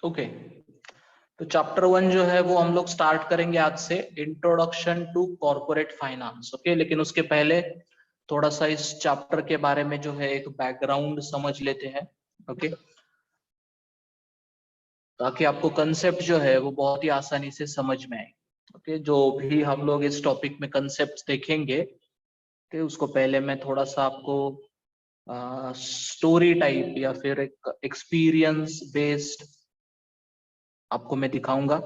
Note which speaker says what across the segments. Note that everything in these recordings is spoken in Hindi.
Speaker 1: ओके, तो चैप्टर 1 जो है वो हम लोग स्टार्ट करेंगे आज से, introduction to corporate finance. Okay, लेकिन उसके पहले थोड़ा सा इस चैप्टर के बारे में जो है एक बैकग्राउंड समझ लेते हैं। ओके, ताकि आपको कंसेप्ट जो है वो बहुत ही आसानी से समझ में आए। ओके, जो भी हम लोग इस टॉपिक में कंसेप्ट देखेंगे, ओके, उसको पहले मैं थोड़ा सा आपको स्टोरी टाइप या फिर एक एक्सपीरियंस बेस्ड आपको मैं दिखाऊंगा,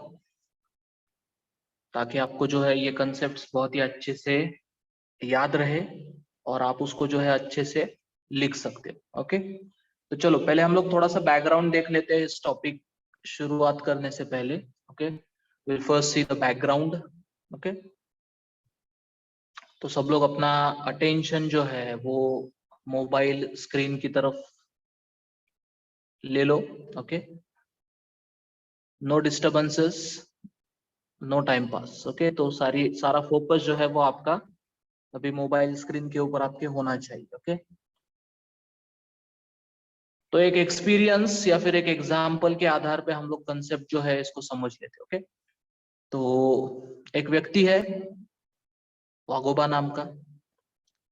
Speaker 1: ताकि आपको जो है ये कंसेप्ट्स बहुत ही अच्छे से याद रहे और आप उसको जो है अच्छे से लिख सकते हो। ओके, तो चलो पहले हम लोग थोड़ा सा बैकग्राउंड देख लेते हैं इस टॉपिक शुरुआत करने से पहले। Okay, will first see the background. Okay, तो सब लोग अपना अटेंशन जो है वो मोबाइल स्क्रीन की तरफ ले लो। Okay, no disturbances, no time pass. Okay, तो सारा फोकस जो है वो आपका अभी मोबाइल स्क्रीन के ऊपर आपके होना चाहिए। ओके, तो एक एक्सपीरियंस या फिर एक एग्जाम्पल के आधार पे हम लोग कंसेप्ट जो है इसको समझ लेते हैं। ओके, तो एक व्यक्ति है वागोबा नाम का।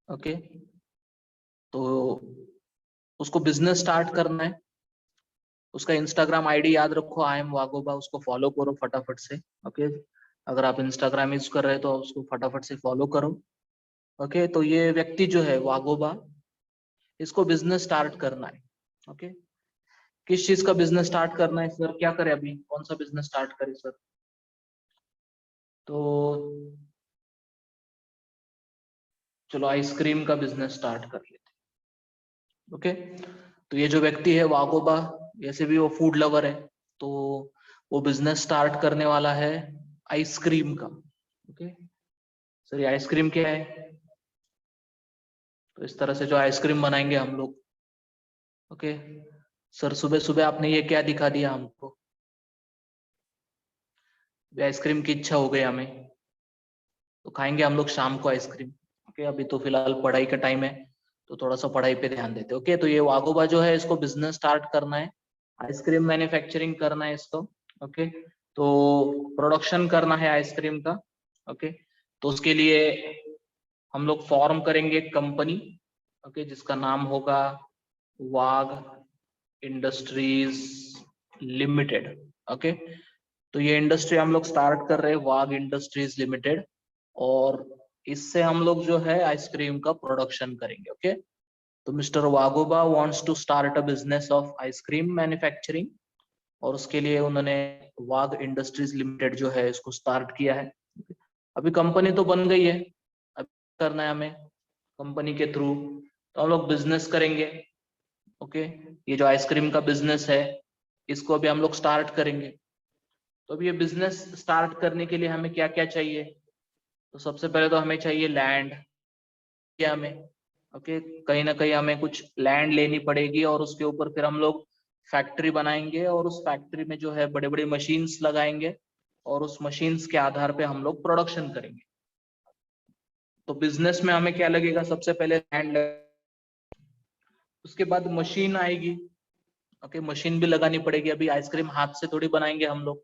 Speaker 1: ओके, तो उसको बिजनेस स्टार्ट करना है। उसका इंस्टाग्राम आईडी याद रखो, आई एम वागोबा, उसको फॉलो करो फटाफट से। ओके, अगर आप इंस्टाग्राम यूज कर रहे हो तो उसको फटाफट से फॉलो करो। ओके, तो ये व्यक्ति जो है वागोबा, इसको बिजनेस स्टार्ट करना है। ओके, किस चीज का बिजनेस स्टार्ट करना है सर, क्या करे अभी, कौन सा बिजनेस स्टार्ट करे सर? तो चलो आइसक्रीम का बिजनेस स्टार्ट कर लेते हैं। ओके, तो ये जो व्यक्ति है वागोबा, वैसे भी वो फूड लवर है, तो वो बिजनेस स्टार्ट करने वाला है आइसक्रीम का। ओके, सर ये आइसक्रीम क्या है? तो इस तरह से जो आइसक्रीम बनाएंगे हम लोग। ओके, सर सुबह सुबह आपने ये क्या दिखा दिया हमको, आइसक्रीम की इच्छा हो गई हमें, तो खाएंगे हम लोग शाम को आइसक्रीम। ओके, अभी तो फिलहाल पढ़ाई का टाइम है, तो थोड़ा सा पढ़ाई पे ध्यान देते। ओके, तो ये वागोबा जो है इसको बिजनेस स्टार्ट करना है, आइसक्रीम मैन्युफैक्चरिंग करना है इसको। ओके, तो प्रोडक्शन करना है आइसक्रीम का। ओके, तो उसके लिए हम लोग फॉर्म करेंगे एक कंपनी। ओके, जिसका नाम होगा वाग इंडस्ट्रीज लिमिटेड। ओके, तो ये इंडस्ट्री हम लोग स्टार्ट कर रहे हैं, वाग इंडस्ट्रीज लिमिटेड, और इससे हम लोग जो है आइसक्रीम का प्रोडक्शन करेंगे। ओके, तो mister Wagoba wants to start a business of ice cream manufacturing, और उसके लिए उन्होंने वाग इंडस्ट्रीज लिमिटेड जो है इसको स्टार्ट किया है। अभी कंपनी तो बन गई है, अब करना है हमें कंपनी के थ्रू, तो हम लोग बिजनेस करेंगे। ओके, ये जो आइसक्रीम का बिजनेस है इसको अभी हम लोग स्टार्ट करेंगे। तो अभी ये बिजनेस स्टार्ट करने के लिए हमें क्या क्या चाहिए? तो सबसे पहले तो हमें चाहिए लैंड। क्या हमें, ओके, कहीं ना कहीं हमें कुछ लैंड लेनी पड़ेगी, और उसके ऊपर फिर हम लोग फैक्ट्री बनाएंगे, और उस फैक्ट्री में जो है बड़े बड़े मशीन्स लगाएंगे, और उस मशीन्स के आधार पे हम लोग प्रोडक्शन करेंगे। तो बिजनेस में हमें क्या लगेगा? सबसे पहले लैंड, उसके बाद मशीन आएगी। ओके, मशीन भी लगानी पड़ेगी, अभी आइसक्रीम हाथ से थोड़ी बनाएंगे हम लोग,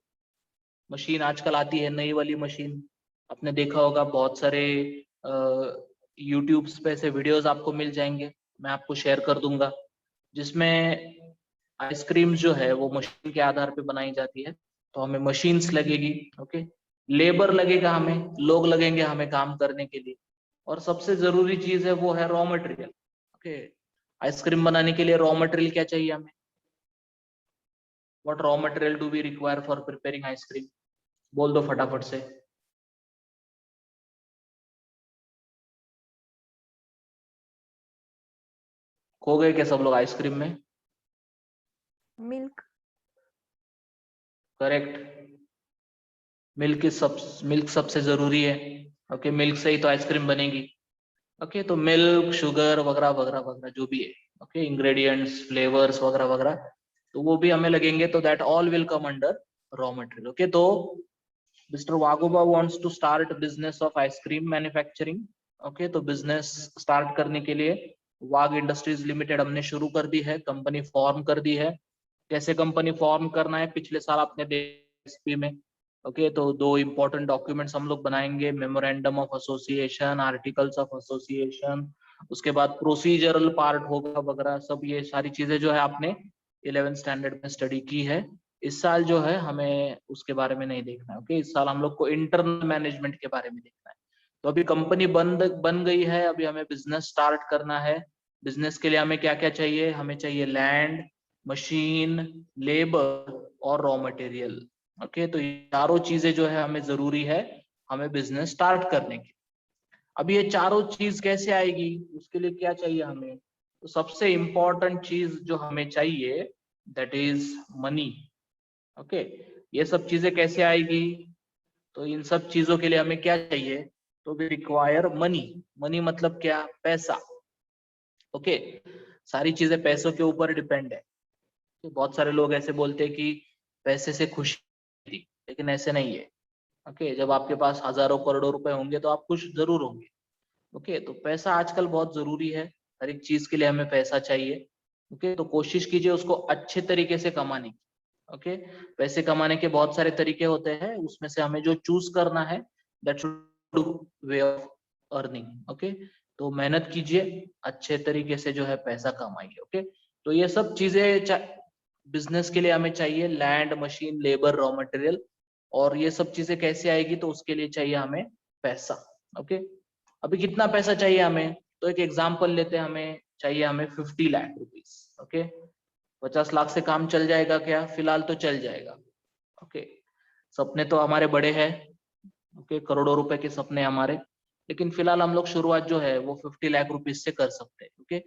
Speaker 1: मशीन आजकल आती है नई वाली मशीन, आपने देखा होगा बहुत सारे यूट्यूब्स पे ऐसे वीडियोस आपको मिल जाएंगे, मैं आपको शेयर कर दूंगा, जिसमें आइसक्रीम जो है वो मशीन के आधार पे बनाई जाती है। तो हमें मशीन्स लगेगी। ओके, लेबर लगेगा, हमें लोग लगेंगे हमें काम करने के लिए, और सबसे जरूरी चीज है वो है रॉ मटेरियल। ओके, आइसक्रीम बनाने के लिए रॉ मटेरियल क्या चाहिए हमें? What raw material do we require for preparing ice cream? बोल दो फटाफट से। खो गए क्या सब लोग आइसक्रीम में?
Speaker 2: मिल्क।
Speaker 1: करेक्ट, मिल्क सबसे जरूरी है। ओके, मिल्क से ही तो आइसक्रीम बनेगी। ओके, तो मिल्क, शुगर वगैरह वगैरह वगैरह जो भी है, ओके, इंग्रेडिएंट्स, फ्लेवर्स वगैरह वगैरह, तो वो भी हमें लगेंगे, तो that all will come under raw material. Okay, तो mister Wagoba wants to start business of ice cream manufacturing. Okay, तो बिजनेस स्टार्ट करने के लिए वाग इंडस्ट्रीज लिमिटेड हमने शुरू कर दी है, कंपनी फॉर्म कर दी है, कैसे कंपनी फॉर्म करना है, पिछले साल आपने एसपी में। ओके, तो 2 इंपॉर्टेंट डॉक्यूमेंट्स हम लोग बनाएंगे, memorandum of association, articles of association, उसके बाद प्रोसीजरल पार्ट होगा वगैरह सब। ये सारी चीजें जो है आपने 11th स्टैंडर्ड में स्टडी की है। इस साल जो है हमें उसके बारे में नहीं देखना है। ओके, इस साल हम लोग को इंटरनल मैनेजमेंट के बारे में देखना है। तो अभी कंपनी बन गई है, अभी हमें बिजनेस स्टार्ट करना है। बिजनेस के लिए हमें क्या क्या चाहिए? हमें चाहिए लैंड, मशीन, लेबर और रॉ मटेरियल। ओके, तो ये चारों चीजें जो है हमें जरूरी है हमें बिजनेस स्टार्ट करने की। अब ये चारों चीज कैसे आएगी, उसके लिए क्या चाहिए हमें? तो सबसे इंपॉर्टेंट चीज जो हमें चाहिए दैट इज मनी। ओके, ये सब चीजें कैसे आएगी? तो इन सब चीजों के लिए हमें क्या चाहिए? तो वी रिक्वायर मनी। मनी मतलब क्या? पैसा। ओके, सारी चीजें पैसों के ऊपर डिपेंड है। तो बहुत सारे लोग ऐसे बोलते हैं कि पैसे से खुशी थी, लेकिन ऐसे नहीं है। ओके, जब आपके पास हजारों करोड़ों रुपए होंगे तो आप खुश जरूर होंगे। ओके, तो पैसा आजकल बहुत जरूरी है, हर एक चीज के लिए हमें पैसा चाहिए। ओके, तो कोशिश कीजिए उसको अच्छे तरीके से कमाने की। ओके, पैसे कमाने के बहुत सारे तरीके होते हैं, उसमें से हमें जो चूज करना है that should way of earning. Okay, तो मेहनत कीजिए, अच्छे तरीके से जो है पैसा कमाइए। ओके, तो ये सब चीजें बिजनेस के लिए हमें चाहिए, land, machine, labour, raw material. और ये सब चीजें कैसे आएगी? तो उसके लिए चाहिए हमें पैसा। ओके, अभी कितना पैसा चाहिए हमें? तो एक एग्जांपल लेते हैं, हमें चाहिए हमें 50 लाख रुपीस। ओके, 50 लाख से काम चल जाएगा क्या? फिलहाल तो चल जाएगा। ओके, सपने तो हमारे बड़े हैं। ओके, करोड़ों रुपए के सपने हमारे, लेकिन फिलहाल हम लोग शुरुआत जो है वो 50 लाख रुपीस से कर सकते हैं। ओके,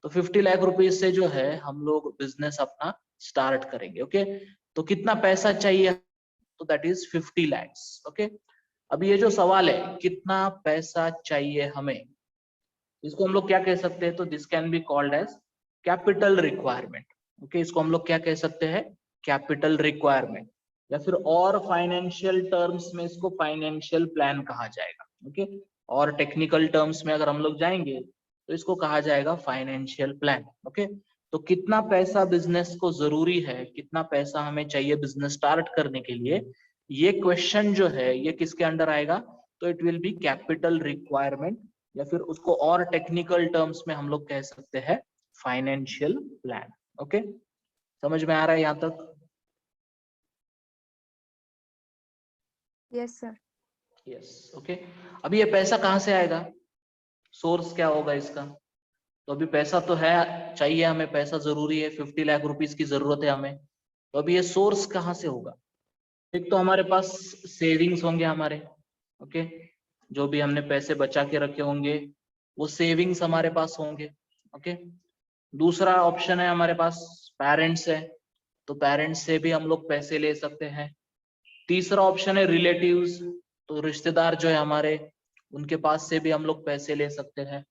Speaker 1: तो 50 लाख रुपीस से जो है हम लोग बिजनेस अपना स्टार्ट करेंगे। ओके, तो कितना पैसा चाहिए? तो दैट इज 50 लैक्स। ओके, अब ये जो सवाल है कितना पैसा चाहिए हमें, इसको हम लोग क्या कह सकते हैं? तो this can be called as capital requirement. Okay, इसको हम लोग क्या कह सकते हैं? कैपिटल रिक्वायरमेंट, या फिर और फाइनेंशियल टर्म्स में इसको फाइनेंशियल प्लान कहा जाएगा। ओके, और टेक्निकल टर्म्स में अगर हम लोग जाएंगे तो इसको कहा जाएगा फाइनेंशियल प्लान। ओके, तो कितना पैसा बिजनेस को जरूरी है, कितना पैसा हमें चाहिए बिजनेस स्टार्ट करने के लिए, ये क्वेश्चन जो है ये किसके अंडर आएगा? तो it will be capital requirement, या फिर उसको और टेक्निकल टर्म्स में हम लोग कह सकते हैं फाइनेंशियल प्लान। ओके, समझ में आ रहा है यहाँ तक?
Speaker 2: Yes sir.
Speaker 1: यस। ओके, अभी ये पैसा कहाँ से आएगा? सोर्स क्या होगा इसका? तो अभी पैसा तो है, चाहिए हमें, पैसा जरूरी है, 50 लाख रुपीस की जरूरत है हमें। तो अभी ये सोर्स कहाँ से होगा? एक तो हमारे पास सेविंग्स होंगे हमारे। ओके, जो भी हमने पैसे बचा के रखे होंगे वो सेविंग्स हमारे पास होंगे। ओके, दूसरा ऑप्शन है हमारे पास पेरेंट्स है, तो पेरेंट्स से भी हम लोग पैसे ले सकते हैं। तीसरा ऑप्शन है रिलेटिव्स, तो रिश्तेदार जो है हमारे, उनके पास से भी हम लोग पैसे ले सकते हैं।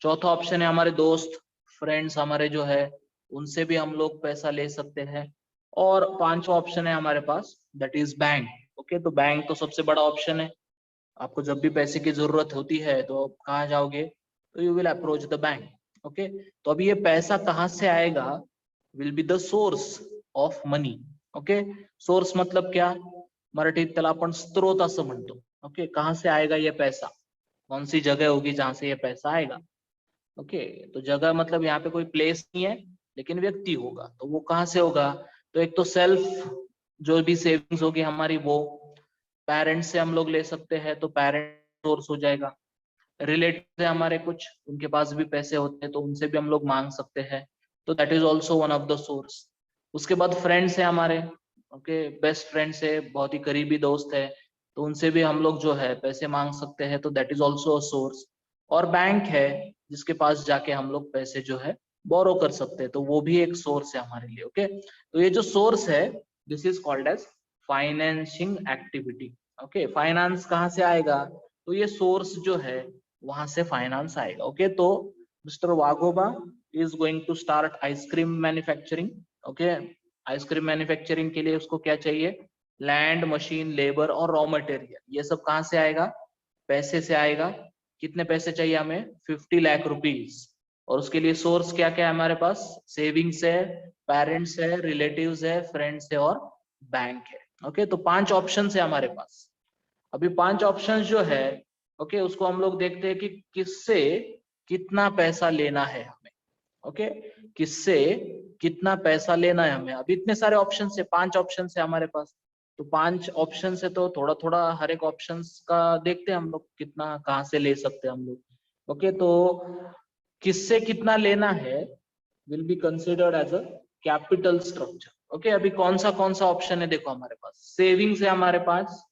Speaker 1: चौथा ऑप्शन है हमारे दोस्त, फ्रेंड्स हमारे जो है, उनसे भी हम लोग पैसा ले सकते हैं। और पांचवा ऑप्शन है हमारे पास दैट इज बैंक। ओके, तो बैंक तो सबसे बड़ा ऑप्शन है। आपको जब भी पैसे की जरूरत होती है तो आप कहाँ जाओगे? तो you will approach the bank. Okay, तो अभी ये पैसा कहाँ से आएगा? Will be the source of money. Okay, source मतलब क्या? मराठीत त्याला आपण स्त्रोत असं म्हणतो। ओके, कहाँ से आएगा ये पैसा? कौन सी जगह होगी जहां से ये पैसा आएगा? ओके, तो जगह मतलब यहाँ पे कोई प्लेस नहीं है, लेकिन व्यक्ति होगा। तो वो कहाँ से होगा? तो एक तो सेल्फ, जो भी सेविंग्स होगी हमारी वो, पेरेंट्स से हम लोग ले सकते हैं, तो पेरेंट सोर्स हो जाएगा। रिलेटिव है हमारे कुछ, उनके पास भी पैसे होते हैं तो उनसे भी हम लोग मांग सकते हैं, तो that is also one of the source. उसके बाद फ्रेंड्स है हमारे। ओके, बेस्ट फ्रेंड्स है, बहुत ही करीबी दोस्त है, तो उनसे भी हम लोग जो है पैसे मांग सकते हैं, तो that is also a source. और बैंक है, जिसके पास जाके हम लोग पैसे जो है बोरो कर सकते हैं, तो वो भी एक सोर्स है हमारे लिए। ओके, तो ये जो सोर्स है this is called as financing activity. Okay, finance कहाँ से आएगा? तो ये सोर्स जो है वहां से फाइनेंस आएगा। ओके, तो mister Wagoba is going to start ice cream manufacturing. Okay, ice cream manufacturing के लिए उसको क्या चाहिए? लैंड, मशीन, लेबर और रॉ मटेरियल। ये सब कहाँ से आएगा? पैसे से आएगा। कितने पैसे चाहिए हमें? 50 लाख रुपीस। और उसके लिए सोर्स क्या क्या है हमारे पास? सेविंग्स है, पेरेंट्स है, रिलेटिव्स है, फ्रेंड्स है और बैंक है। ओके, तो 5 ऑप्शन है हमारे पास। अभी 5 ऑप्शन जो है, ओके, उसको हम लोग देखते हैं कि किससे कितना पैसा लेना है हमें। ओके, किससे कितना पैसा लेना है हमें। अभी इतने सारे ऑप्शन है, 5 ऑप्शन है हमारे पास। तो 5 ऑप्शन से तो थोड़ा थोड़ा हर एक ऑप्शन का देखते हैं हम लोग, कितना कहाँ से ले सकते हैं हम लोग। ओके, तो किससे कितना लेना है will be considered as a capital structure. Okay, अभी कौन सा ऑप्शन है, देखो हमारे पास सेविंग्स है हमारे पास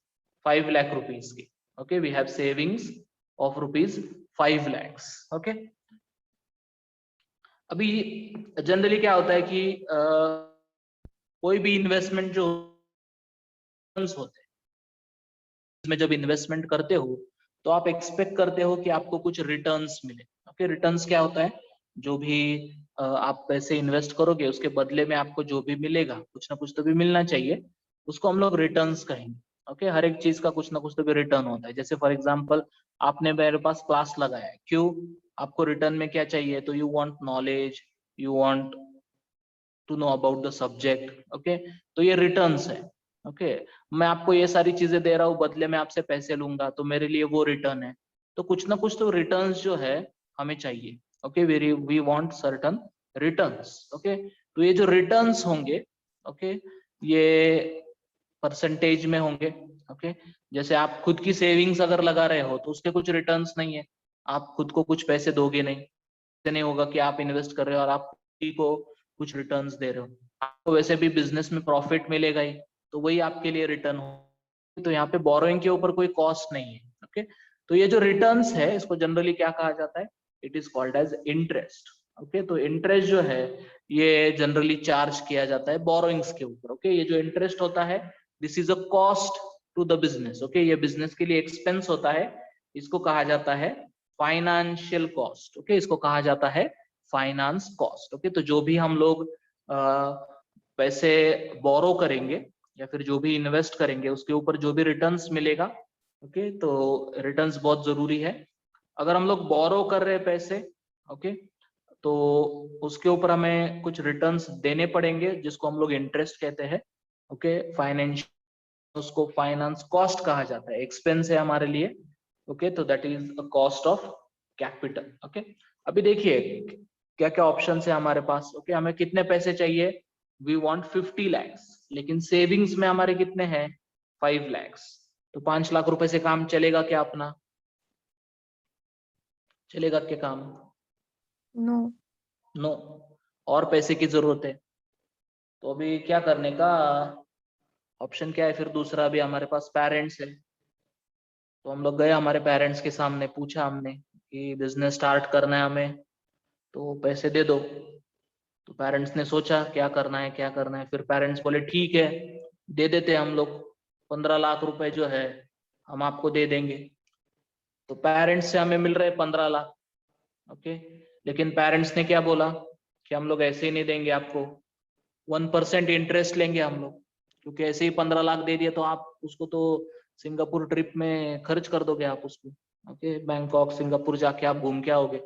Speaker 1: 5 लाख रुपीज की। Okay, we have savings of rupees 5 lakhs। Okay, अभी जनरली क्या होता है कि कोई भी इन्वेस्टमेंट जो होते हैं, इसमें जब इन्वेस्टमेंट करते हो तो आप एक्सपेक्ट करते हो कि आपको कुछ रिटर्न्स मिले। ओके, रिटर्न्स क्या होता है, जो भी आप पैसे इन्वेस्ट करोगे उसके बदले में आपको जो भी मिलेगा, कुछ ना कुछ तो भी मिलना चाहिए, उसको हम लोग रिटर्न्स कहेंगे। ओके, हर एक चीज का कुछ ना कुछ तो भी रिटर्न होता है। जैसे फॉर एग्जांपल आपने मेरे पास क्लास लगाया है, क्यों, आपको रिटर्न में क्या चाहिए, तो you want knowledge, you want to know about the subject. Okay, तो ये रिटर्न्स है। ओके, मैं आपको ये सारी चीजें दे रहा हूँ, बदले में आपसे पैसे लूंगा, तो मेरे लिए वो रिटर्न है। तो कुछ ना कुछ तो रिटर्न्स जो है हमें चाहिए। Okay, we want certain returns. Okay, तो ये जो रिटर्न्स होंगे, ओके, ये परसेंटेज में होंगे। ओके, जैसे आप खुद की सेविंग्स अगर लगा रहे हो तो उसके कुछ रिटर्न्स नहीं है, आप खुद को कुछ पैसे दोगे नहीं। ऐसे नहीं होगा कि आप इन्वेस्ट कर रहे हो और आप खुद को कुछ रिटर्न्स दे रहे हो। आपको वैसे भी बिजनेस में प्रॉफिट मिलेगा ही, तो वही आपके लिए रिटर्न हो। तो यहाँ पे बोरोइंग के ऊपर कोई कॉस्ट नहीं है। ओके, तो ये जो रिटर्न्स है इसको जनरली क्या कहा जाता है, it is called as interest. Okay, तो इंटरेस्ट जो है ये जनरली चार्ज किया जाता है बोरोइंग्स के ऊपर। ओके, ये जो इंटरेस्ट होता है this is a cost to the business. Okay, ये बिजनेस के लिए एक्सपेंस होता है, इसको कहा जाता है फाइनेंशियल कॉस्ट। ओके, इसको कहा जाता है फाइनेंस कॉस्ट। ओके, तो जो भी हम लोग पैसे बोरो करेंगे या फिर जो भी इन्वेस्ट करेंगे उसके ऊपर जो भी रिटर्न्स मिलेगा, ओके, तो रिटर्न्स बहुत जरूरी है। अगर हम लोग बोरो कर रहे हैं पैसे, ओके, तो उसके ऊपर हमें कुछ रिटर्न्स देने पड़ेंगे जिसको हम लोग इंटरेस्ट कहते हैं। ओके, फाइनेंशियल, उसको फाइनेंस कॉस्ट कहा जाता है, एक्सपेंस है हमारे लिए। ओके, तो that is a cost of capital. Okay, अभी देखिए क्या क्या ऑप्शन है हमारे पास। ओके, हमें कितने पैसे चाहिए, वी वांट 50 lakhs, लेकिन सेविंग्स में हमारे कितने हैं 5 lakhs। तो 5 लाख रुपए से काम चलेगा क्या अपना, चलेगा क्या काम,
Speaker 2: नो।
Speaker 1: नो, और पैसे की जरूरत है। तो अभी क्या करने का ऑप्शन क्या है फिर दूसरा, अभी हमारे पास पेरेंट्स है। तो हम लोग गए हमारे पेरेंट्स के सामने, पूछा हमने कि बिजनेस स्टार्ट करना है हमें, तो पैसे दे दो। तो पेरेंट्स ने सोचा क्या करना है क्या करना है, फिर पेरेंट्स बोले ठीक है दे देते हम लोग, 15 लाख रुपए जो है हम आपको दे देंगे। तो पेरेंट्स से हमें मिल रहे 15 लाख। ओके, लेकिन पेरेंट्स ने क्या बोला कि हम लोग ऐसे ही नहीं देंगे आपको, 1% इंटरेस्ट लेंगे हम लोग, क्योंकि ऐसे ही 15 लाख दे दिया तो आप उसको तो सिंगापुर ट्रिप में खर्च कर दोगे आप उसको। ओके, बैंकॉक सिंगापुर जाके आप घूम के आओगे,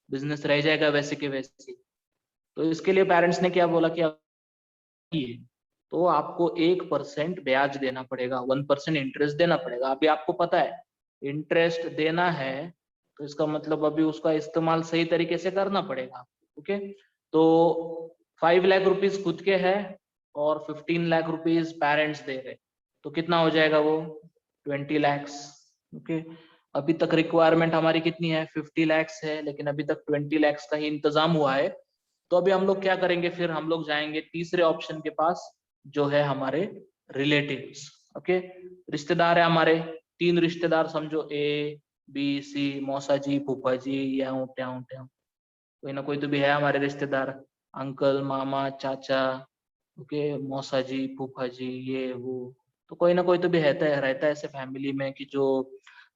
Speaker 1: बिजनेस रह जाएगा वैसे के वैसे। तो इसके लिए पेरेंट्स ने क्या बोला कि है तो आपको 1% ब्याज देना पड़ेगा, 1% इंटरेस्ट देना पड़ेगा। अभी आपको पता है इंटरेस्ट देना है तो इसका मतलब अभी उसका इस्तेमाल सही तरीके से करना पड़ेगा। ओके, तो 5 लाख रुपीज खुद के है और 15 लाख रुपीज पेरेंट्स दे रहे, तो कितना हो जाएगा वो 20 lakhs। ओके, अभी तक रिक्वायरमेंट हमारी कितनी है 50 lakhs है, लेकिन अभी तक 20 lakhs का ही इंतजाम हुआ है। तो अभी हम लोग क्या करेंगे, फिर हम लोग जाएंगे तीसरे ऑप्शन के पास जो है हमारे रिलेटिव्स। ओके, रिश्तेदार है हमारे, 3 रिश्तेदार समझो, ए बी सी, मौसा जी, फूफा जी, या त्याऊ त्याऊ, कोई ना कोई तो भी है हमारे रिश्तेदार, अंकल, मामा, चाचा। ओके, मौसा जी, फूफा जी, ये वो, तो कोई ना कोई तो भी रहता है ऐसे फैमिली में कि जो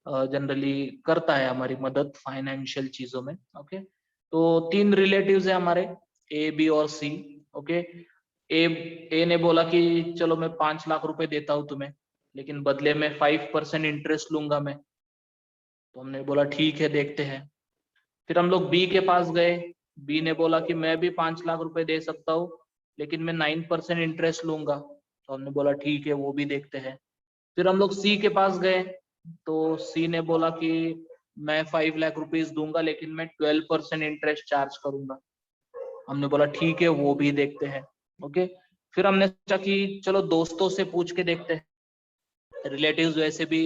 Speaker 1: जनरली करता है हमारी मदद फाइनेंशियल चीजों में। ओके, तो 3 रिलेटिव्स है हमारे, ए बी और सी। ओके, ए ने बोला कि चलो मैं 5 लाख रुपए देता हूँ तुम्हें, लेकिन बदले में 5% इंटरेस्ट लूंगा मैं। तो हमने बोला ठीक है देखते हैं। फिर हम लोग बी के पास गए, बी ने बोला कि मैं भी 5 लाख रुपए दे सकता हूँ, लेकिन मैं 9% इंटरेस्ट लूंगा। तो हमने बोला ठीक है, वो भी देखते हैं। फिर हम लोग सी के पास गए, तो सी ने बोला कि मैं 5 लाख रुपीस दूंगा, लेकिन मैं 12% इंटरेस्ट चार्ज करूंगा। हमने बोला ठीक है, वो भी देखते हैं। ओके, फिर हमने सोचा कि चलो दोस्तों से पूछ के देखते हैं, रिलेटिव्स वैसे भी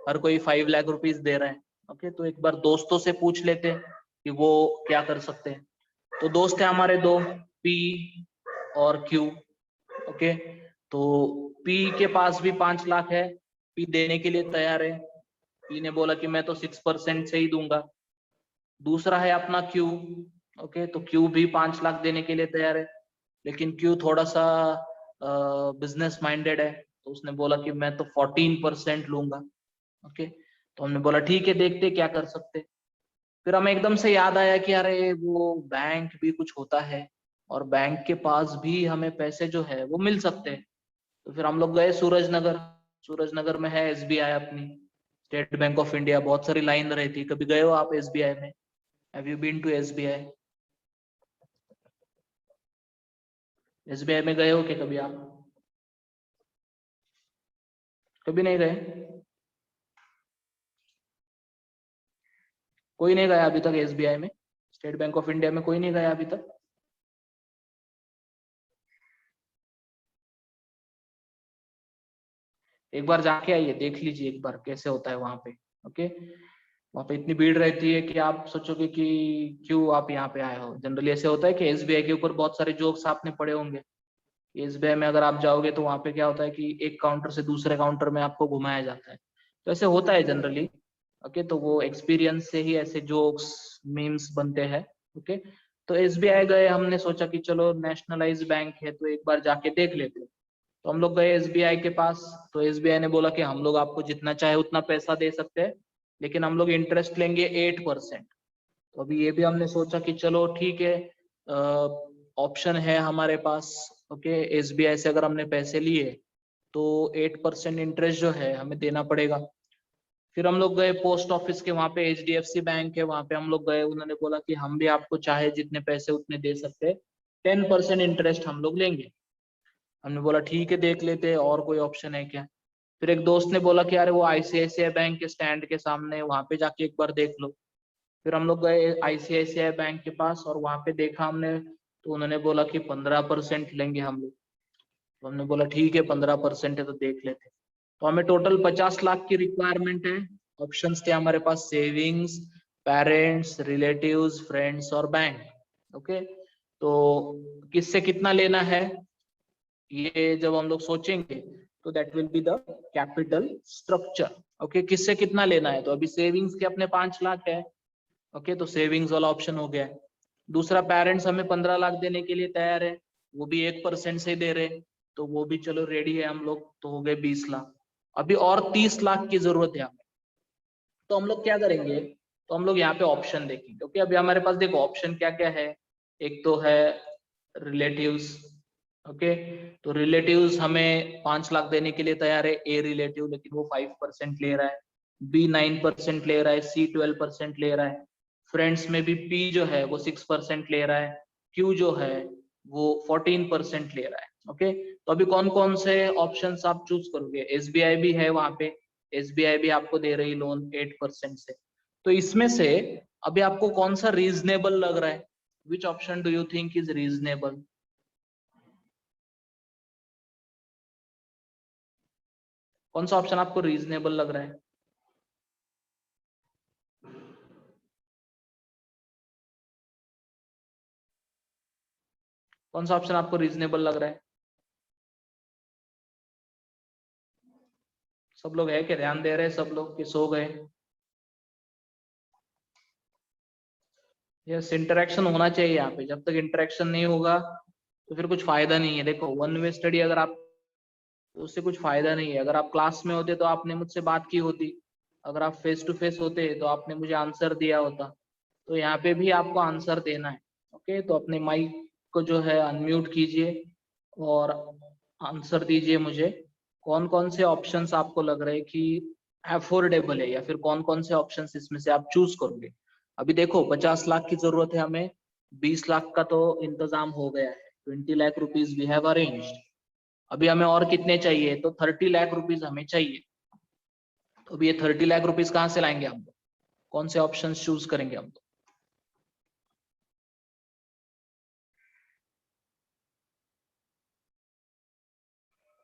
Speaker 1: हर कोई 5 लाख रुपीस दे रहे हैं। ओके, तो एक बार दोस्तों से पूछ लेते हैं कि वो क्या कर सकते हैं। तो दोस्त है हमारे दो, पी और क्यू। ओके, तो पी के पास भी 5 लाख है, पी देने के लिए तैयार है। पी ने बोला कि मैं तो 6% से ही दूंगा। दूसरा है अपना क्यू। ओके, तो क्यू भी 5 लाख देने के लिए तैयार है, लेकिन क्यू थोड़ा सा बिजनेस माइंडेड है, तो उसने बोला कि मैं तो 14% लूंगा। ओके, तो हमने बोला ठीक है, देखते क्या कर सकते। फिर हमें एकदम से याद आया कि अरे वो बैंक भी कुछ होता है, और बैंक के पास भी हमें पैसे जो है वो मिल सकते हैं। तो फिर हम लोग गए सूरजनगर। सूरजनगर में है एसबीआई अपनी, स्टेट बैंक ऑफ इंडिया। बहुत सारी लाइन रहती है। कभी गए हो आप एसबीआई में? Have you been to SBI? SBI में गए हो क्या कभी आप? कभी नहीं गए? कोई नहीं गया अभी तक एसबीआई में? स्टेट बैंक ऑफ इंडिया में कोई नहीं गया अभी तक? एक बार जाके आइए, देख लीजिए एक बार कैसे होता है वहां पे। ओके, वहां पे इतनी भीड़ रहती है कि आप सोचोगे कि क्यों आप यहाँ पे आए हो। जनरली ऐसे होता है कि एसबीआई के ऊपर बहुत सारे जोक्स आपने पढ़े होंगे। एसबीआई में अगर आप जाओगे तो वहां पे क्या होता है कि एक काउंटर से दूसरे काउंटर में आपको घुमाया जाता है। तो ऐसे होता है जनरली। ओके, तो वो एक्सपीरियंस से ही ऐसे जोक्स मीम्स बनते हैं। ओके, तो एसबीआई गए, हमने सोचा कि चलो नेशनलाइज बैंक है तो एक बार जाके देख लेते हैं। तो हम लोग गए एसबीआई के पास। तो एसबीआई ने बोला कि हम लोग आपको जितना चाहे उतना पैसा दे सकते हैं, लेकिन हम लोग इंटरेस्ट लेंगे 8%। तो अभी ये भी हमने सोचा कि चलो ठीक है, ऑप्शन है हमारे पास। ओके, एसबीआई से अगर हमने पैसे लिए तो 8% इंटरेस्ट जो है हमें देना पड़ेगा। फिर हम लोग गए पोस्ट ऑफिस के, वहां पे एचडीएफसी बैंक है, वहां पे हम लोग गए। उन्होंने बोला कि हम भी आपको चाहे जितने पैसे उतने दे सकते हैं, 10% इंटरेस्ट हम लोग लेंगे। हमने बोला ठीक है, देख लेते हैं और कोई ऑप्शन है क्या। फिर एक दोस्त ने बोला कि अरे वो आईसीआईसीआई बैंक के स्टैंड के सामने, वहां पे जाके एक बार देख लो। फिर हम लोग गए आईसीआईसीआई बैंक के पास और वहां पे देखा हमने, तो उन्होंने बोला कि 15% लेंगे हम लोग। तो हमने बोला ठीक है, 15% है तो देख लेते। तो हमें टोटल 50 लाख की रिक्वायरमेंट है। ऑप्शंस थे हमारे पास, सेविंग्स, पेरेंट्स, रिलेटिव्स, फ्रेंड्स और बैंक। ओके, तो किससे कितना लेना है ये जब हम लोग सोचेंगे तो that will be the capital structure. Okay, किससे कितना लेना है? तो अभी सेविंग्स के अपने 5 लाख है। ओके, तो सेविंग्स वाला ऑप्शन हो गया है। दूसरा, पेरेंट्स हमें 15 लाख देने के लिए तैयार है, वो भी 1% से दे रहे, तो वो भी चलो रेडी है हम लोग, तो हो गए 20 लाख। अभी और 30 लाख की जरूरत है हमें। तो हम लोग क्या करेंगे, तो हम लोग यहाँ पे ऑप्शन देखेंगे। ओके, अभी हमारे पास देखो ऑप्शन क्या क्या है। एक तो है रिलेटिव्स। ओके, तो रिलेटिव्स हमें 5 लाख देने के लिए तैयार है, ए रिलेटिव, लेकिन वो 5% ले रहा है। बी 9% ले रहा है, सी 12% ले रहा है। फ्रेंड्स में भी पी जो है वो 6% ले रहा है, क्यू जो है वो 14% ले रहा है। ओके, तो अभी कौन कौन से ऑप्शन आप चूज करोगे? एसबीआई भी है वहां पे, एसबीआई भी आपको दे रही लोन 8% से। तो इसमें से अभी आपको कौन सा रीजनेबल लग रहा है? Which option do you think is reasonable? कौन सा ऑप्शन आपको रीजनेबल लग रहा है? कौन सा ऑप्शन आपको रीजनेबल लग रहा है? सब लोग है कि ध्यान दे रहे हैं? सब लोग कि सो गए? यस, इंटरेक्शन होना चाहिए यहाँ पे। जब तक इंटरेक्शन नहीं होगा तो फिर कुछ फायदा नहीं है। देखो, वन वे स्टडी अगर आप, तो उससे कुछ फायदा नहीं है। अगर आप क्लास में होते तो आपने मुझसे बात की होती, अगर आप फेस टू फेस होते तो आपने मुझे आंसर दिया होता। तो यहाँ पे भी आपको आंसर देना है। ओके, तो अपने माइक को जो है अनम्यूट कीजिए और आंसर दीजिए मुझे। कौन कौन से ऑप्शंस आपको लग रहे हैं कि अफोर्डेबल है, या फिर कौन कौन से ऑप्शंस इसमें से आप चूज करोगे? अभी देखो 50 लाख की जरूरत है हमें, 20 लाख का तो इंतजाम हो गया है। 20 lakh rupees we have arranged. अभी हमें और कितने चाहिए, तो 30 लाख रुपीज हमें चाहिए। तो अभी ये 30 लाख रुपीज कहाँ से लाएंगे हम लोग, कौन से ऑप्शन चूज करेंगे हम लोग?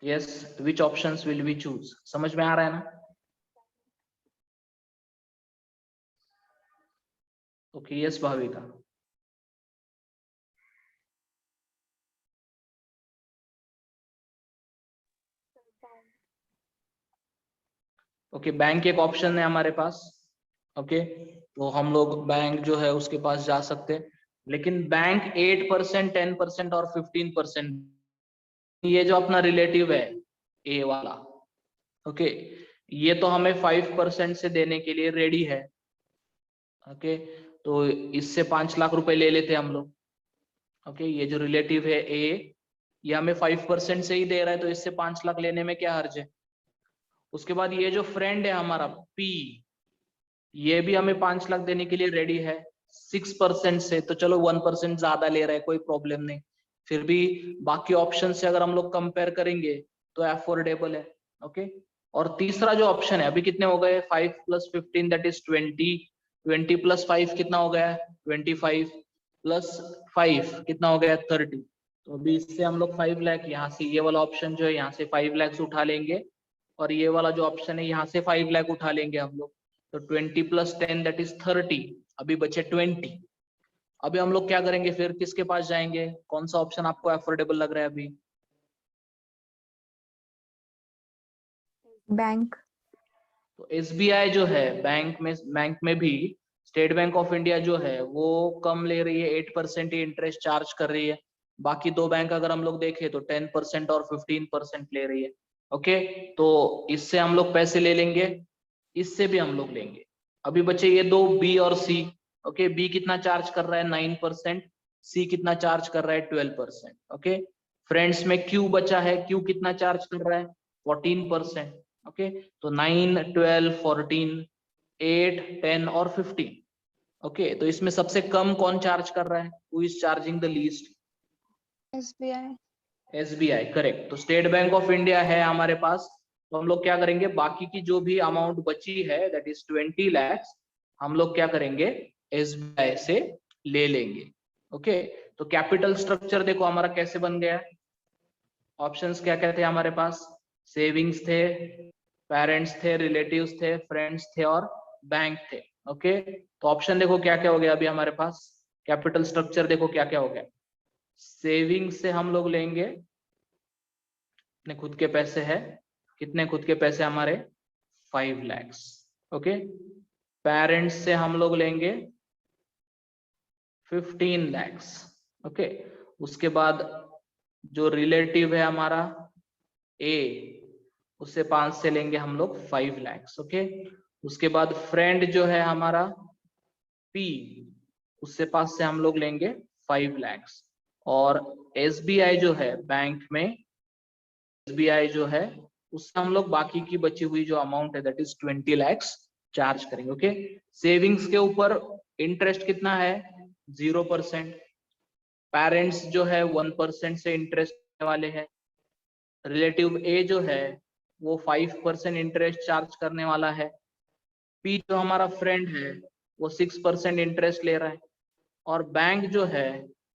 Speaker 1: Yes, which options will we choose? समझ में आ रहा है ना? Okay, yes Bhavika. Okay, bank एक ऑप्शन है हमारे पास। ओके, तो हम लोग बैंक जो है उसके पास जा सकते हैं, लेकिन बैंक 8%, 10% और 15%, ये जो अपना रिलेटिव है ए वाला, ओके, ये तो हमें 5% से देने के लिए रेडी है। ओके, तो इससे 5 लाख रुपए ले लेते हम लोग। ओके, ये जो रिलेटिव है ए, ये हमें 5% से ही दे रहा है, तो इससे 5 लाख लेने में क्या हर्ज है। उसके बाद ये जो फ्रेंड है हमारा पी, ये भी हमें 5 लाख देने के लिए रेडी है 6% से, तो चलो 1% ज्यादा ले रहा है, कोई प्रॉब्लम नहीं। फिर भी बाकी ऑप्शन से अगर हम लोग कंपेयर करेंगे तो अफोर्डेबल है। ओके, और तीसरा जो ऑप्शन है, अभी कितने हो गए, 5 + 15 दैट इज 20, 20 + 5 कितना हो गया, 25 + 5 कितना हो गया, 30। तो अभी इससे हम लोग 5 लाख, यहाँ से ये वाला ऑप्शन जो है यहाँ से 5 लाख उठा लेंगे, और ये वाला जो ऑप्शन है यहाँ से 5 लाख उठा लेंगे हम लोग। तो 20 + 10 दैट इज 30, अभी बचे 20। अभी हम लोग क्या करेंगे, फिर किसके पास जाएंगे, कौन सा ऑप्शन आपको अफोर्डेबल लग रहा है अभी?
Speaker 2: बैंक।
Speaker 1: तो एसबीआई जो है, बैंक में भी स्टेट बैंक ऑफ इंडिया जो है वो कम ले रही है, 8% ही इंटरेस्ट चार्ज कर रही है। बाकी दो बैंक अगर हम लोग देखें तो 10% और 15% ले रही है। ओके, तो इससे हम लोग पैसे ले लेंगे, इससे भी हम लोग लेंगे। अभी बचे ये दो, बी और सी। ओके, बी कितना चार्ज कर रहा है, 9%, सी कितना चार्ज कर रहा है, 12%। ओके, फ्रेंड्स में क्यू बचा है, क्यू कितना चार्ज कर रहा है, 14%। ओके, तो 9, 12, 14, 8, 10 और 15। ओके, तो इसमें सबसे कम कौन चार्ज कर रहा है, who is charging the least?
Speaker 2: SBI.
Speaker 1: SBI, correct. तो स्टेट बैंक ऑफ इंडिया है हमारे पास, तो हम लोग क्या करेंगे, बाकी की जो भी अमाउंट बची है दैट इज 20 लाख, हम लोग क्या करेंगे, एसबीआई से ले लेंगे। ओके, तो कैपिटल स्ट्रक्चर देखो हमारा कैसे बन गया। ऑप्शंस क्या क्या थे हमारे पास, सेविंग्स थे, पेरेंट्स थे, रिलेटिव्स थे, फ्रेंड्स थे और बैंक थे। ओके, तो ऑप्शन देखो क्या क्या हो गया अभी हमारे पास, कैपिटल स्ट्रक्चर देखो क्या क्या हो गया। सेविंग से हम लोग लेंगे, अपने खुद के पैसे है, कितने खुद के पैसे हमारे, 5 लाख। ओके, पेरेंट्स से हम लोग लेंगे 15 लाख। ओके, उसके बाद जो रिलेटिव है हमारा ए, उससे 5 से लेंगे हम लोग 5 लाख। ओके, उसके बाद फ्रेंड जो है हमारा पी, उससे 5 से हम लोग लेंगे 5 लाख। और एसबीआई जो है बैंक में, एसबीआई जो है उससे हम लोग बाकी की बची हुई जो अमाउंट है दैट इज 20 लाख चार्ज करेंगे। ओके, सेविंग्स के ऊपर इंटरेस्ट कितना है, 0%। पेरेंट्स जो है 1% से इंटरेस्ट वाले हैं। रिलेटिव ए जो है वो 5% इंटरेस्ट चार्ज करने वाला है। पी जो हमारा फ्रेंड है वो 6% इंटरेस्ट ले रहा है, और बैंक जो है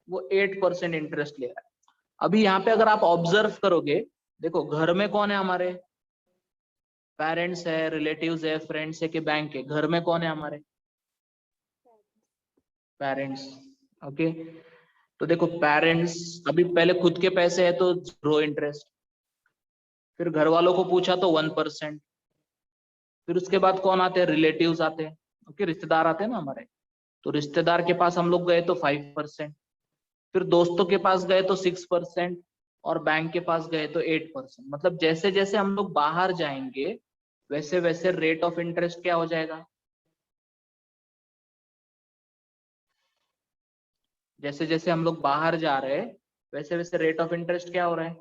Speaker 1: वो 8% इंटरेस्ट ले रहा है। अभी यहाँ पे अगर आप ऑब्जर्व करोगे, देखो घर में कौन है हमारे, पेरेंट्स है, रिलेटिव्स है, फ्रेंड्स है कि बैंक है, घर में कौन है हमारे, पेरेंट्स। ओके, तो देखो पेरेंट्स अभी पहले खुद के पैसे है तो 0 इंटरेस्ट, फिर घर वालों को पूछा तो 1%, फिर उसके बाद कौन आते हैं, रिलेटिव्स आते हैं। ओके, रिश्तेदार आते हैं ना हमारे, तो रिश्तेदार के पास हम लोग गए तो 5%, फिर दोस्तों के पास गए तो 6%, और बैंक के पास गए तो 8%। मतलब जैसे जैसे हम लोग बाहर जाएंगे वैसे वैसे रेट ऑफ इंटरेस्ट क्या हो जाएगा, जैसे जैसे हम लोग बाहर जा रहे हैं वैसे वैसे रेट ऑफ इंटरेस्ट क्या हो रहा है,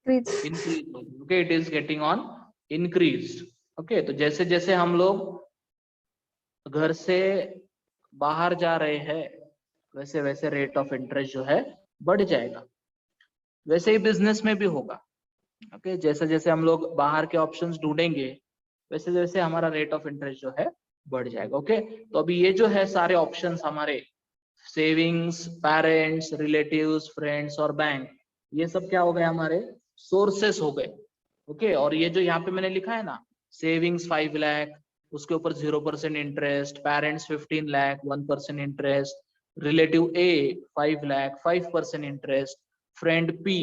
Speaker 1: increase. Okay, it is getting on increase. Okay, तो जैसे जैसे हम लोग घर से बाहर जा रहे हैं वैसे वैसे रेट ऑफ इंटरेस्ट जो है बढ़ जाएगा। वैसे ही बिजनेस में भी होगा। ओके, जैसे जैसे हम लोग बाहर के ऑप्शंस ढूंढेंगे वैसे वैसे हमारा रेट ऑफ इंटरेस्ट जो है बढ़ जाएगा। ओके, तो अभी ये जो है सारे ऑप्शंस हमारे सेविंग्स, पेरेंट्स, रिलेटिव्स, फ्रेंड्स और बैंक, ये सब क्या हो गए हमारे सोर्सेस हो गए। ओके, और ये जो यहाँ पे मैंने लिखा है ना, सेविंग्स 5 लाख, उसके ऊपर 0% interest, parents 15 lakh 1% interest, relative A 5 lakh 5% interest, friend P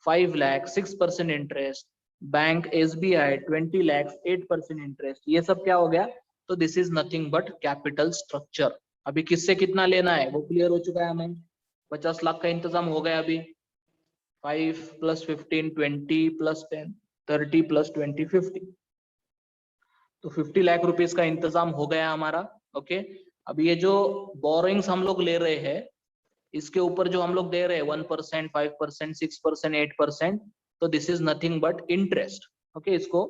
Speaker 1: 5 lakh 6% interest, bank SBI 20 lakh 8% interest, ये सब क्या हो गया? तो this is nothing but capital structure. अभी किससे कितना लेना है वो क्लियर हो चुका है हमें। 50 लाख का इंतजाम हो गया अभी। 5 + 15 20 + 10 30 + 20 50, तो 50 लाख रुपीस का इंतजाम हो गया हमारा। ओके, अब ये जो बोरोइंग्स हम लोग ले रहे हैं इसके ऊपर जो हम लोग दे रहे हैं 1%, 5%, 6%, 8%, तो this is nothing but interest. Okay, इसको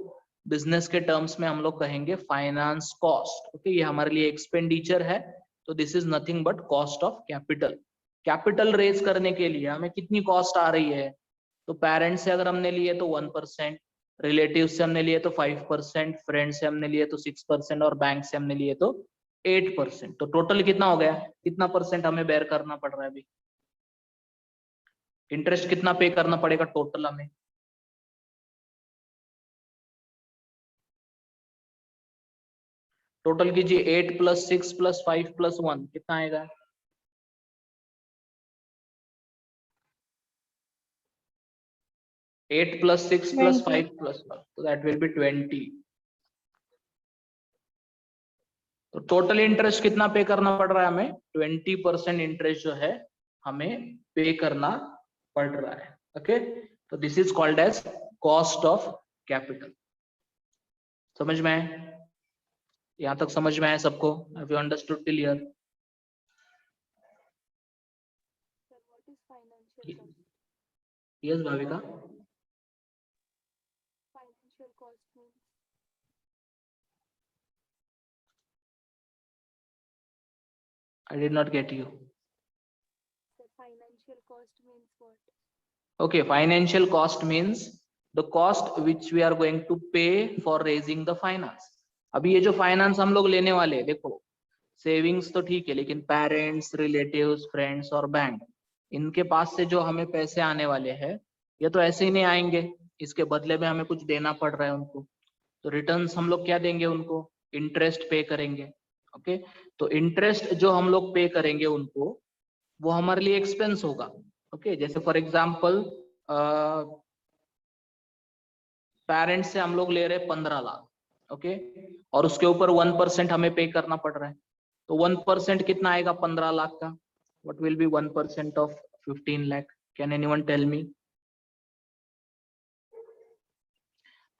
Speaker 1: बिजनेस के टर्म्स में हम लोग कहेंगे फाइनेंस कॉस्ट। ओके, ये हमारे लिए एक्सपेंडिचर है, तो this is nothing but cost of capital. Capital raise करने के लिए हमें कितनी कॉस्ट आ रही है? तो पेरेंट्स से अगर हमने लिए तो 1%, रिलेटिव से हमने लिए तो 5%, फ्रेंड से हमने लिए तो 6% और बैंक से हमने लिए तो 8%। तो टोटल कितना हो गया? कितना परसेंट हमें बेयर करना पड़ रहा है अभी? इंटरेस्ट कितना पे करना पड़ेगा टोटल हमें? टोटल कीजिए, 8 + 6 + 5 + 1 कितना आएगा? 8 + 6 + 5 + 1, so that will be 20। तो टोटल इंटरेस्ट कितना पे करना पड़ रहा है हमें? 20% इंटरेस्ट जो है हमें पे करना पड़ रहा है। ओके, तो this is called as cost of capital. समझ में आए? यहां तक समझ में आया सबको? Have you understood till here? Yes Bhavika.
Speaker 2: Financial cost means
Speaker 1: I did not get you.
Speaker 2: the financial cost means what?
Speaker 1: Okay, financial cost means the cost which we are going to pay for raising the finance। अभी ये जो फाइनेंस हम लोग लेने वाले हैं, देखो सेविंग्स तो ठीक है, लेकिन पेरेंट्स, रिलेटिव्स, फ्रेंड्स और बैंक, इनके पास से जो हमें पैसे आने वाले हैं ये तो ऐसे ही नहीं आएंगे, इसके बदले में हमें कुछ देना पड़ रहा है उनको। तो रिटर्न्स हम लोग क्या देंगे उनको? इंटरेस्ट पे करेंगे। ओके, तो इंटरेस्ट जो हम लोग पे करेंगे उनको, वो हमारे लिए एक्सपेंस होगा। ओके, जैसे फॉर एग्जांपल पेरेंट्स से हम लोग ले रहे हैं 15 लाख। ओके, और उसके ऊपर 1% हमें पे करना पड़ रहा है। तो 1% कितना आएगा 15 लाख का? What will be 1% of 15 lakh? Can anyone tell me?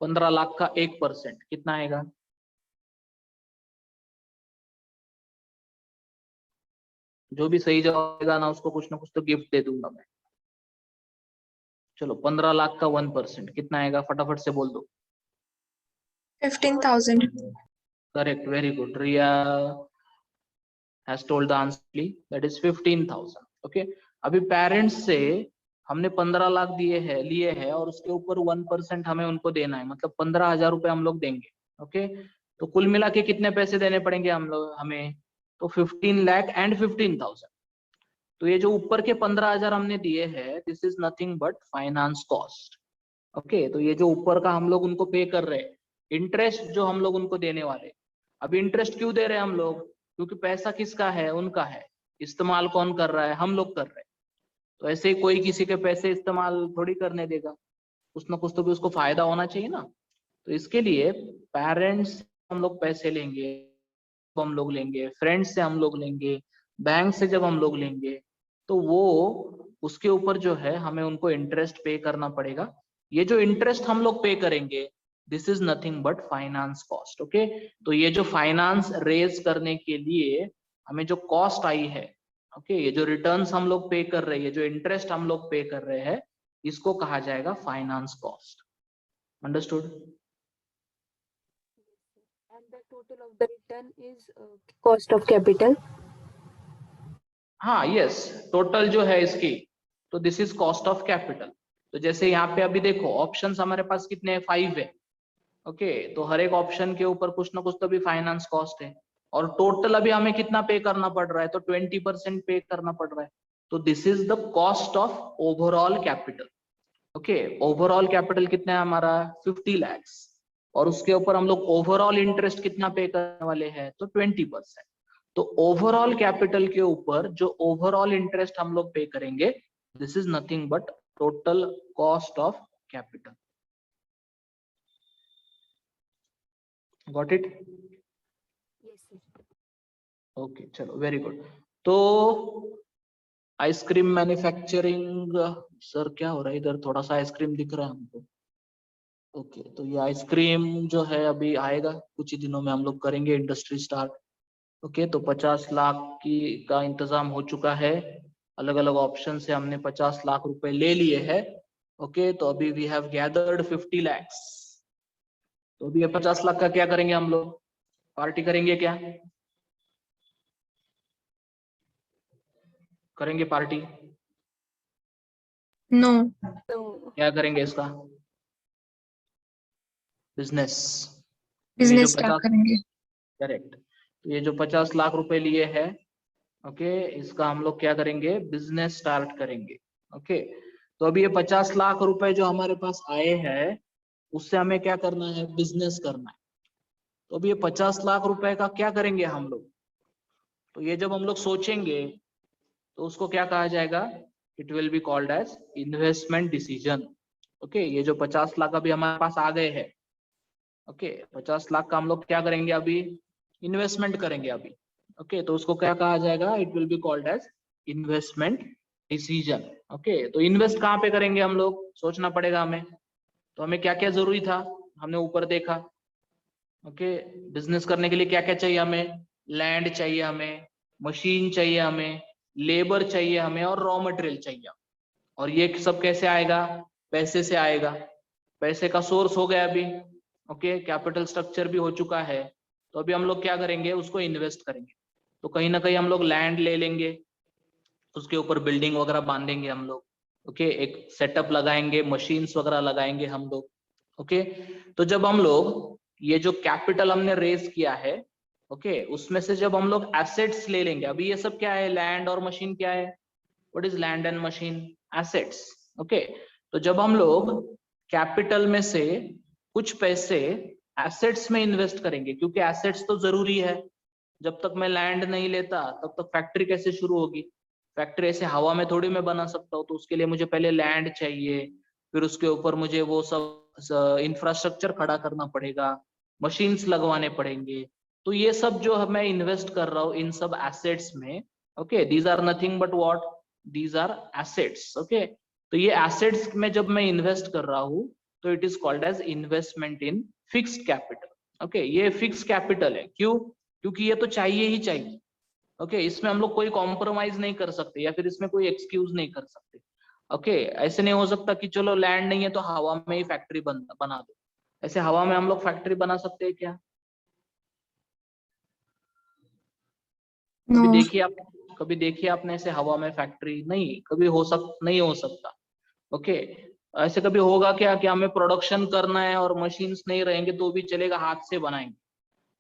Speaker 1: 15 lakh का 1% कितना आएगा? जो भी सही जवाब देगा ना उसको कुछ ना कुछ तो गिफ्ट दे दूंगा मैं। चलो, 15 लाख का 1% कितना आएगा? फटाफट से बोल दो।
Speaker 2: 15,000.
Speaker 1: Correct, very good. Riya has told the answer, that is 15,000। Okay, अभी पेरेंट्स से हमने 15 लाख लिए हैं और उसके ऊपर 1% हमें उनको देना है, मतलब 15,000 रुपए हम लोग देंगे। ओके, तो कुल मिला के कितने पैसे देने पड़ेंगे हम लोग हमें? तो 15 लाख एंड 15,000। तो ये जो ऊपर के 15,000 हमने दिए हैं, this is nothing but finance cost. Okay, तो ये जो ऊपर का हम लोग उनको पे कर रहे हैं, इंटरेस्ट जो हम लोग उनको देने वाले। अब इंटरेस्ट क्यों दे रहे हैं हम लोग? क्योंकि पैसा किसका है? उनका है। इस्तेमाल कौन कर रहा है? हम लोग कर रहे हैं। तो ऐसे ही कोई किसी के पैसे इस्तेमाल थोड़ी करने देगा, कुछ ना कुछ तो भी उसको फायदा होना चाहिए ना। तो इसके लिए पेरेंट्स से हम लोग पैसे लेंगे, हम लोग लेंगे, फ्रेंड्स से हम लोग लेंगे, बैंक से जब हम लोग लेंगे, तो वो उसके ऊपर जो है हमें उनको इंटरेस्ट पे करना पड़ेगा। ये जो इंटरेस्ट हम लोग पे करेंगे, this is nothing but finance cost. Okay, तो ये जो फाइनेंस रेज करने के लिए हमें जो कॉस्ट आई है, ओके, ये जो रिटर्न्स हम लोग पे कर रहे हैं, जो इंटरेस्ट हम लोग पे कर रहे हैं, इसको कहा जाएगा finance cost. Understood?
Speaker 2: And the total of the return is cost of capital.
Speaker 1: हाँ यस, टोटल जो है इसकी, तो this is cost of capital. तो जैसे यहाँ पे अभी देखो ऑप्शंस हमारे पास कितने हैं, 5 है। ओके, तो हर एक ऑप्शन के ऊपर कुछ ना कुछ तो भी फाइनेंस कॉस्ट है, और टोटल अभी हमें कितना पे करना पड़ रहा है, तो 20% पे करना पड़ रहा है। तो this is the cost of overall capital. Okay, overall capital कितना है हमारा, 50 lakhs, और उसके ऊपर हम लोग ओवरऑल इंटरेस्ट कितना पे करने वाले हैं, तो 20%। तो ओवरऑल कैपिटल के ऊपर जो ओवरऑल इंटरेस्ट हम लोग पे करेंगे, this is nothing but total cost of capital. Got it?
Speaker 2: Yes, sir.
Speaker 1: Okay चलो, वेरी गुड। तो आइसक्रीम मैन्युफैक्चरिंग, सर क्या हो रहा है इधर, थोड़ा सा आइसक्रीम दिख रहा है हमको। ओके, तो ये आइसक्रीम जो है अभी आएगा कुछ ही दिनों में, हम लोग करेंगे इंडस्ट्री स्टार्ट। ओके, तो 50 लाख की का इंतजाम हो चुका है, अलग अलग ऑप्शन से हमने 50 लाख रुपए ले लिए हैं। ओके, तो अभी वी हैव गैदर्ड 50 lakhs। तो अभी ये 50 लाख का क्या करेंगे हम लोग, पार्टी करेंगे क्या, करेंगे पार्टी?
Speaker 3: नो।
Speaker 2: So,
Speaker 1: क्या करेंगे इसका, बिजनेस। ये जो
Speaker 3: बिजनेस स्टार्ट
Speaker 1: 50,
Speaker 3: करेंगे।
Speaker 1: करेक्ट, तो ये जो 50 लाख रुपए लिए हैं, ओके, इसका हम लोग क्या करेंगे, बिजनेस स्टार्ट करेंगे। ओके, तो अभी ये 50 लाख रुपए जो हमारे पास आए हैं, उससे हमें क्या करना है, बिजनेस करना है। तो अभी ये 50 लाख रुपए का क्या करेंगे हम लोग, तो ये जब हम लोग सोचेंगे तो उसको क्या कहा जाएगा, it will be called as investment decision. Okay, ये जो 50 लाख अभी हमारे पास आ गए हैं, ओके, 50 लाख का हम लोग क्या करेंगे, अभी इन्वेस्टमेंट करेंगे अभी। ओके, तो उसको क्या कहा जाएगा, it will be called as investment decision. Okay, तो इन्वेस्ट कहाँ पे करेंगे हम लोग, सोचना पड़ेगा हमें। तो हमें क्या क्या जरूरी था, हमने ऊपर देखा। ओके, बिजनेस करने के लिए क्या क्या चाहिए हमें, लैंड चाहिए हमें, मशीन चाहिए हमें, लेबर चाहिए हमें, और रॉ मटेरियल चाहिए। और ये सब कैसे आएगा, पैसे से आएगा। पैसे का सोर्स हो गया अभी। ओके, कैपिटल स्ट्रक्चर भी हो चुका है। तो अभी हम लोग क्या करेंगे, उसको इन्वेस्ट करेंगे। तो कहीं ना कहीं हम लोग लैंड ले लेंगे, उसके ऊपर बिल्डिंग वगैरह बांधेंगे हम लोग। ओके, एक सेटअप लगाएंगे, मशीन्स वगैरह लगाएंगे हम लोग। ओके, तो जब हम लोग ये जो कैपिटल हमने रेज किया है, ओके, उसमें से जब हम लोग एसेट्स ले लेंगे, अभी ये सब क्या है, लैंड और मशीन क्या है, what is land and machine, assets. Okay, तो जब हम लोग कैपिटल में से कुछ पैसे एसेट्स में इन्वेस्ट करेंगे, क्योंकि एसेट्स तो जरूरी है, जब तक मैं लैंड नहीं लेता तब तक फैक्ट्री कैसे शुरू होगी, फैक्ट्री ऐसे हवा में थोड़ी मैं बना सकता हूँ, तो उसके लिए मुझे पहले लैंड चाहिए, फिर उसके ऊपर मुझे वो सब इंफ्रास्ट्रक्चर खड़ा करना पड़ेगा, मशीन्स लगवाने पड़ेंगे। तो ये सब जो मैं इन्वेस्ट कर रहा हूँ इन सब एसेट्स में, okay, these are nothing but what, these are assets. Okay, तो ये एसेट्स में जब मैं इन्वेस्ट कर रहा हूँ, तो it is called as investment in fixed capital. Okay, ये फिक्स कैपिटल है, क्यों, क्योंकि ये तो चाहिए ही चाहिए। ओके, इसमें हम लोग कोई कॉम्प्रोमाइज नहीं कर सकते, या फिर इसमें कोई एक्सक्यूज नहीं कर सकते। ओके, ऐसे नहीं हो सकता कि चलो लैंड नहीं है तो हवा में ही फैक्ट्री बना दो। ऐसे हवा में हम लोग फैक्ट्री बना सकते हैं क्या, कभी
Speaker 3: नो।
Speaker 1: देखिए आप, कभी देखिए आपने ऐसे हवा में फैक्ट्री, नहीं कभी नहीं हो सकता। ओके, ऐसे कभी होगा क्या कि हमें प्रोडक्शन करना है और मशीन्स नहीं रहेंगे तो भी चलेगा, हाथ से बनाएंगे।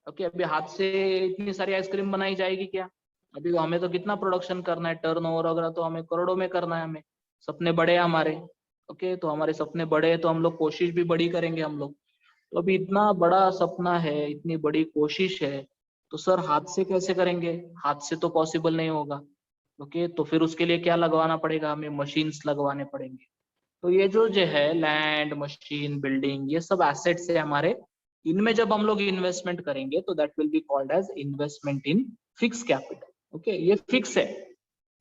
Speaker 1: ओके, अभी हाथ से इतनी सारी आइसक्रीम बनाई जाएगी क्या, अभी हमें तो कितना प्रोडक्शन करना है, टर्नओवर वगैरह तो हमें करोड़ों में करना है हमें, सपने बड़े हैं हमारे। ओके, तो हमारे सपने बड़े हैं तो हम लोग कोशिश भी बड़ी करेंगे हम लोग। तो अभी इतना बड़ा सपना है, इतनी बड़ी कोशिश है, तो सर हाथ से कैसे करेंगे, हाथ से तो पॉसिबल नहीं होगा। ओके, तो फिर उसके लिए क्या लगवाना पड़ेगा, हमें मशीन्स लगवाने पड़ेंगे। तो ये जो है लैंड, मशीन, बिल्डिंग, ये सब एसेट्स है हमारे, इनमें जब हम लोग इन्वेस्टमेंट करेंगे तो that will be called as investment in fix capital. Okay, ये फिक्स है,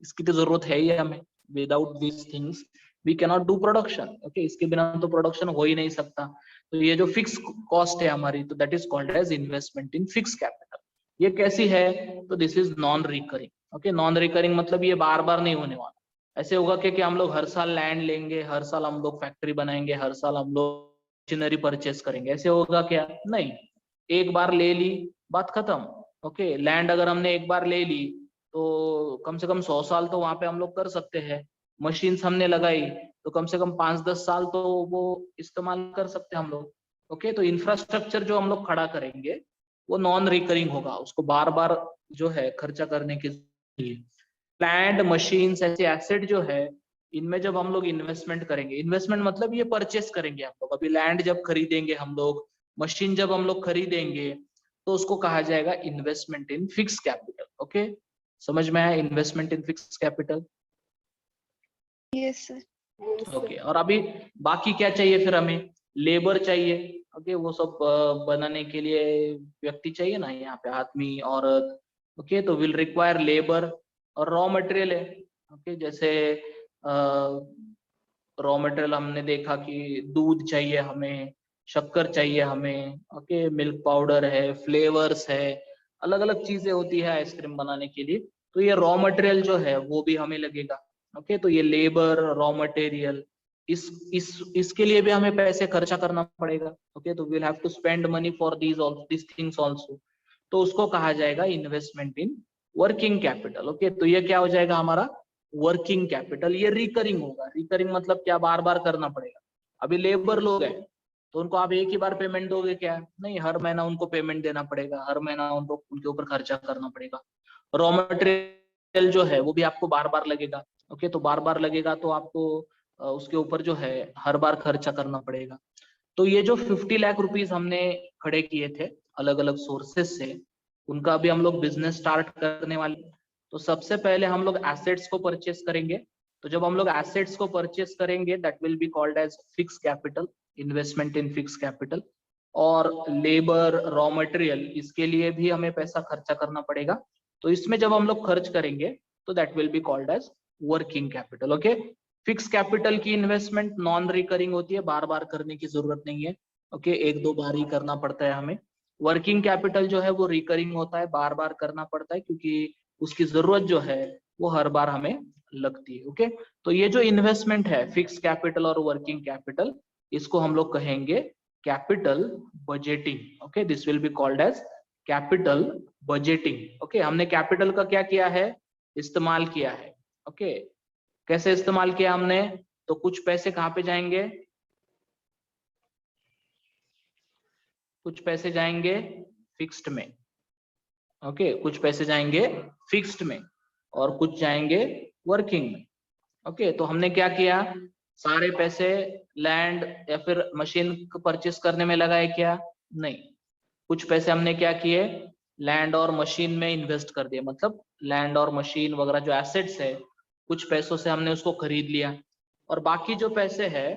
Speaker 1: इसकी तो जरूरत है ही हमें, without these things we cannot do production. Okay, इसके बिना तो प्रोडक्शन हो ही नहीं सकता। तो ये जो फिक्स कॉस्ट है हमारी, तो that is called as investment in fix capital. ये कैसी है, तो this is non recurring. Okay, non recurring मतलब ये बार बार नहीं होने वाला। ऐसे होगा कि हम लोग हर साल लैंड लेंगे, हर साल हम लोग फैक्ट्री बनाएंगे, हर साल हम लोग मशीनरी परचेस करेंगे, ऐसे होगा क्या, नहीं। एक बार ले ली, बात खत्म। ओके, लैंड अगर हमने एक बार ले ली, तो कम से कम 100 साल तो वहां पे हम लोग कर सकते हैं। मशीन्स हमने लगाई तो कम से कम 5-10 साल तो वो इस्तेमाल कर सकते हैं हम लोग। ओके, तो इंफ्रास्ट्रक्चर जो हम लोग खड़ा करेंगे वो नॉन रिकरिंग होगा, उसको बार बार जो है खर्चा करने के लिए। प्लांट मशीन्स ऐसे एसेट जो है, इनमें जब हम लोग इन्वेस्टमेंट करेंगे, इन्वेस्टमेंट मतलब ये परचेस करेंगे हम लोग, अभी लैंड जब खरीदेंगे हम लोग, मशीन जब हम लोग खरीदेंगे, तो उसको कहा जाएगा investment in fix capital. Okay, समझ में आया investment in fix capital?
Speaker 3: Yes sir.
Speaker 1: Okay, और अभी बाकी क्या चाहिए फिर हमें? लेबर चाहिए। ओके, वो सब बनाने के लिए व्यक्ति चाहिए ना, यहाँ पे आदमी औरत। ओके, तो विल रिक्वायर लेबर। और रॉ मटेरियल है। ओके, जैसे रॉ मटेरियल हमने देखा कि दूध चाहिए हमें, शक्कर चाहिए हमें। ओके, मिल्क पाउडर है, फ्लेवर्स है, अलग अलग चीजें होती है आइसक्रीम बनाने के लिए। तो ये रॉ मटेरियल जो है वो भी हमें लगेगा। ओके, तो ये लेबर, रॉ मटेरियल, इसके लिए भी हमें पैसे खर्चा करना पड़ेगा। ओके, तो will have to spend money for these things also. तो उसको कहा जाएगा investment in working capital. Okay, तो ये क्या हो जाएगा हमारा? Working capital. ये रिकरिंग होगा। रिकरिंग मतलब क्या? बार बार करना पड़ेगा। अभी लेबर लोग हैं तो उनको आप एक ही बार पेमेंट दोगे क्या? नहीं, हर महीना उनको पेमेंट देना पड़ेगा, हर महीना उनको उनके ऊपर खर्चा करना पड़ेगा। रॉ मटेरियल जो है वो भी आपको बार बार लगेगा। ओके, तो बार बार लगेगा तो आपको उसके ऊपर जो है हर बार खर्चा करना पड़ेगा। तो ये जो 50 लाख रुपीस हमने खड़े किए थे अलग अलग सोर्सेस से, उनका अभी हम लोग बिजनेस स्टार्ट करने वाले। तो सबसे पहले हम लोग एसेट्स को परचेस करेंगे। तो जब हम लोग एसेट्स को परचेस करेंगे, that will be called as fix capital, investment in fix capital. और लेबर, रॉ मटेरियल, इसके लिए भी हमें पैसा खर्चा करना पड़ेगा। तो इसमें जब हम लोग खर्च करेंगे तो that will be called as working capital. Okay, fix capital की इन्वेस्टमेंट नॉन रिकरिंग होती है, बार बार करने की जरूरत नहीं है। ओके, एक दो बार ही करना पड़ता है हमें। वर्किंग कैपिटल जो है वो रिकरिंग होता है, बार बार करना पड़ता है, क्योंकि उसकी जरूरत जो है वो हर बार हमें लगती है। ओके, तो ये जो इन्वेस्टमेंट है फिक्स कैपिटल और वर्किंग कैपिटल, इसको हम लोग कहेंगे capital budgeting. Okay, this will be called as capital budgeting. Okay, हमने कैपिटल का क्या किया है? इस्तेमाल किया है। ओके, कैसे इस्तेमाल किया हमने? तो कुछ पैसे कहाँ पे जाएंगे? कुछ पैसे जाएंगे फिक्स्ड में। ओके, कुछ पैसे जाएंगे फिक्स्ड में और कुछ जाएंगे वर्किंग में। ओके, तो हमने क्या किया? सारे पैसे लैंड या फिर मशीन परचेस करने में लगाए क्या? नहीं, कुछ पैसे हमने क्या किए? लैंड और मशीन में इन्वेस्ट कर दिए। मतलब लैंड और मशीन वगैरह जो एसेट्स है, कुछ पैसों से हमने उसको खरीद लिया, और बाकी जो पैसे है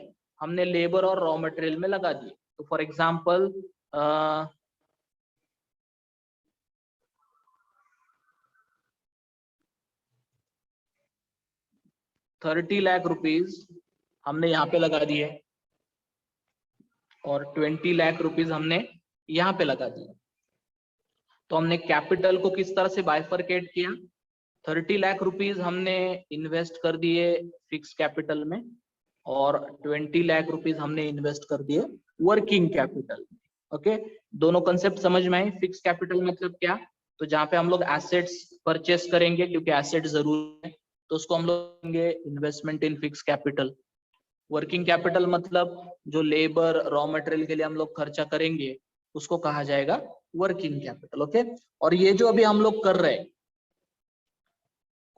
Speaker 1: हमने लेबर और रॉ मटेरियल में लगा दिए। तो फॉर एग्जाम्पल 30 लाख रुपीस हमने यहाँ पे लगा दिए और 20 लाख रुपीस हमने यहाँ पे लगा दिए। तो हमने कैपिटल को किस तरह से बाइफरकेट किया? 30 लाख रुपीस हमने इन्वेस्ट कर दिए फिक्स कैपिटल में और 20 लाख रुपीस हमने इन्वेस्ट कर दिए वर्किंग कैपिटल में। ओके, दोनों कंसेप्ट समझ में आए? फिक्स कैपिटल मतलब क्या? तो जहाँ पे हम लोग एसेट्स परचेस करेंगे, क्योंकि एसेट जरूरी है, तो उसको हम लोग करेंगे investment in fix capital. Working capital मतलब जो लेबर, रॉ मटेरियल के लिए हम लोग खर्चा करेंगे, उसको कहा जाएगा वर्किंग कैपिटल। ओके, और ये जो अभी हम लोग कर रहे हैं,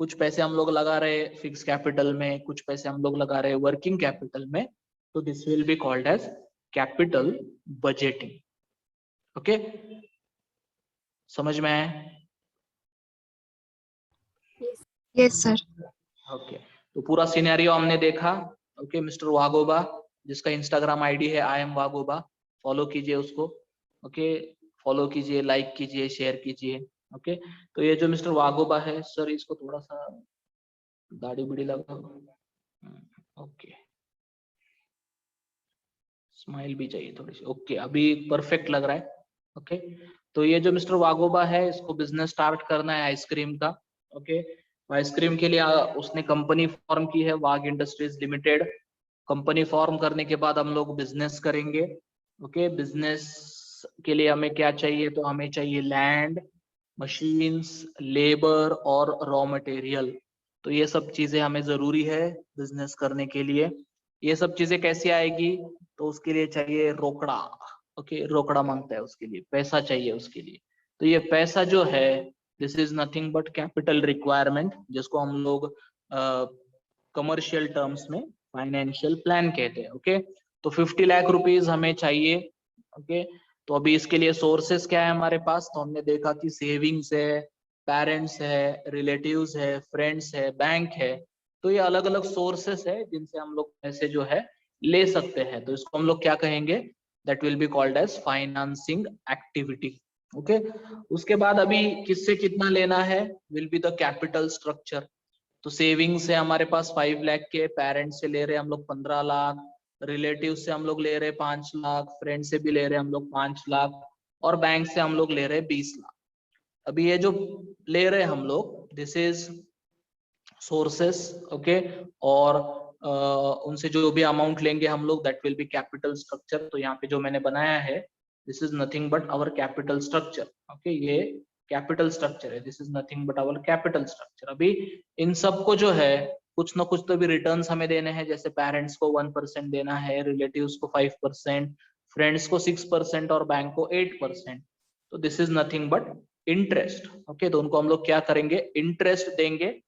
Speaker 1: कुछ पैसे हम लोग लगा रहे फिक्स कैपिटल में, कुछ पैसे हम लोग लगा रहे वर्किंग कैपिटल में, तो this will be called as capital budgeting. Okay, समझ में आया?
Speaker 3: Yes sir.
Speaker 1: ओके, तो पूरा सिनेरियो हमने देखा। ओके, मिस्टर वागोबा, जिसका इंस्टाग्राम आईडी है आई एम वागोबा, फॉलो कीजिए उसको। ओके, फॉलो कीजिए, लाइक कीजिए, शेयर कीजिए। ओके, तो ये जो मिस्टर वागोबा है, सर इसको थोड़ा सा दाढ़ी बिड़ी लगा। ओके, स्माइल भी चाहिए थोड़ी सी। ओके, अभी परफेक्ट लग रहा है। ओके, तो ये जो मिस्टर वागोबा है, इसको बिजनेस स्टार्ट करना है आइसक्रीम का। ओके, आइसक्रीम के लिए उसने कंपनी फॉर्म की है, वाग इंडस्ट्रीज लिमिटेड। कंपनी फॉर्म करने के बाद हम लोग बिजनेस करेंगे। ओके, बिजनेस के लिए हमें क्या चाहिए? तो हमें चाहिए लैंड, मशीन्स, लेबर और रॉ मटेरियल। तो ये सब चीजें हमें जरूरी है बिजनेस करने के लिए। ये सब चीजें कैसी आएगी? तो उसके लिए चाहिए रोकड़ा। ओके, रोकड़ा मांगता है, उसके लिए पैसा चाहिए उसके लिए। तो ये पैसा जो है, this is nothing but capital requirement, जिसको हम लोग कमर्शियल टर्म्स में फाइनेंशियल प्लान कहते हैं। ओके, तो 50 लाख रुपीस हमें चाहिए। ओके, तो अभी इसके लिए सोर्सेस क्या है हमारे पास? तो हमने देखा कि सेविंग्स है, पेरेंट्स है, रिलेटिव्स है, फ्रेंड्स है, बैंक है। तो ये अलग अलग सोर्सेस है जिनसे हम लोग पैसे जो है ले सकते हैं। तो इसको हम लोग क्या कहेंगे? That will be called as financing activity. Okay, उसके बाद अभी किससे कितना लेना है will be the capital structure. तो सेविंग्स है हमारे पास 5 लाख के, पेरेंट्स से ले रहे हैं हम लोग 15 लाख, रिलेटिव से हम लोग ले रहे हैं 5 लाख, फ्रेंड से भी ले रहे हैं हम लोग 5 लाख, और बैंक से हम लोग ले रहे हैं 20 लाख। अभी ये जो ले रहे हैं हम लोग, दिस इज सोर्सेस। ओके, और उनसे जो भी अमाउंट लेंगे हम लोग, that will be capital structure. तो यहाँ पे जो मैंने बनाया है, this is nothing but our capital structure. Okay, ये कैपिटल स्ट्रक्चर है, this is nothing but our capital structure. अभी इन सबको जो है कुछ ना कुछ तो भी रिटर्न्स हमें देने हैं। जैसे पेरेंट्स को 1% देना है, रिलेटिव्स को 5%, फ्रेंड्स को 6% और बैंक को 8%। तो this is nothing but interest. Okay, तो उनको हम लोग क्या करेंगे? इंटरेस्ट देंगे,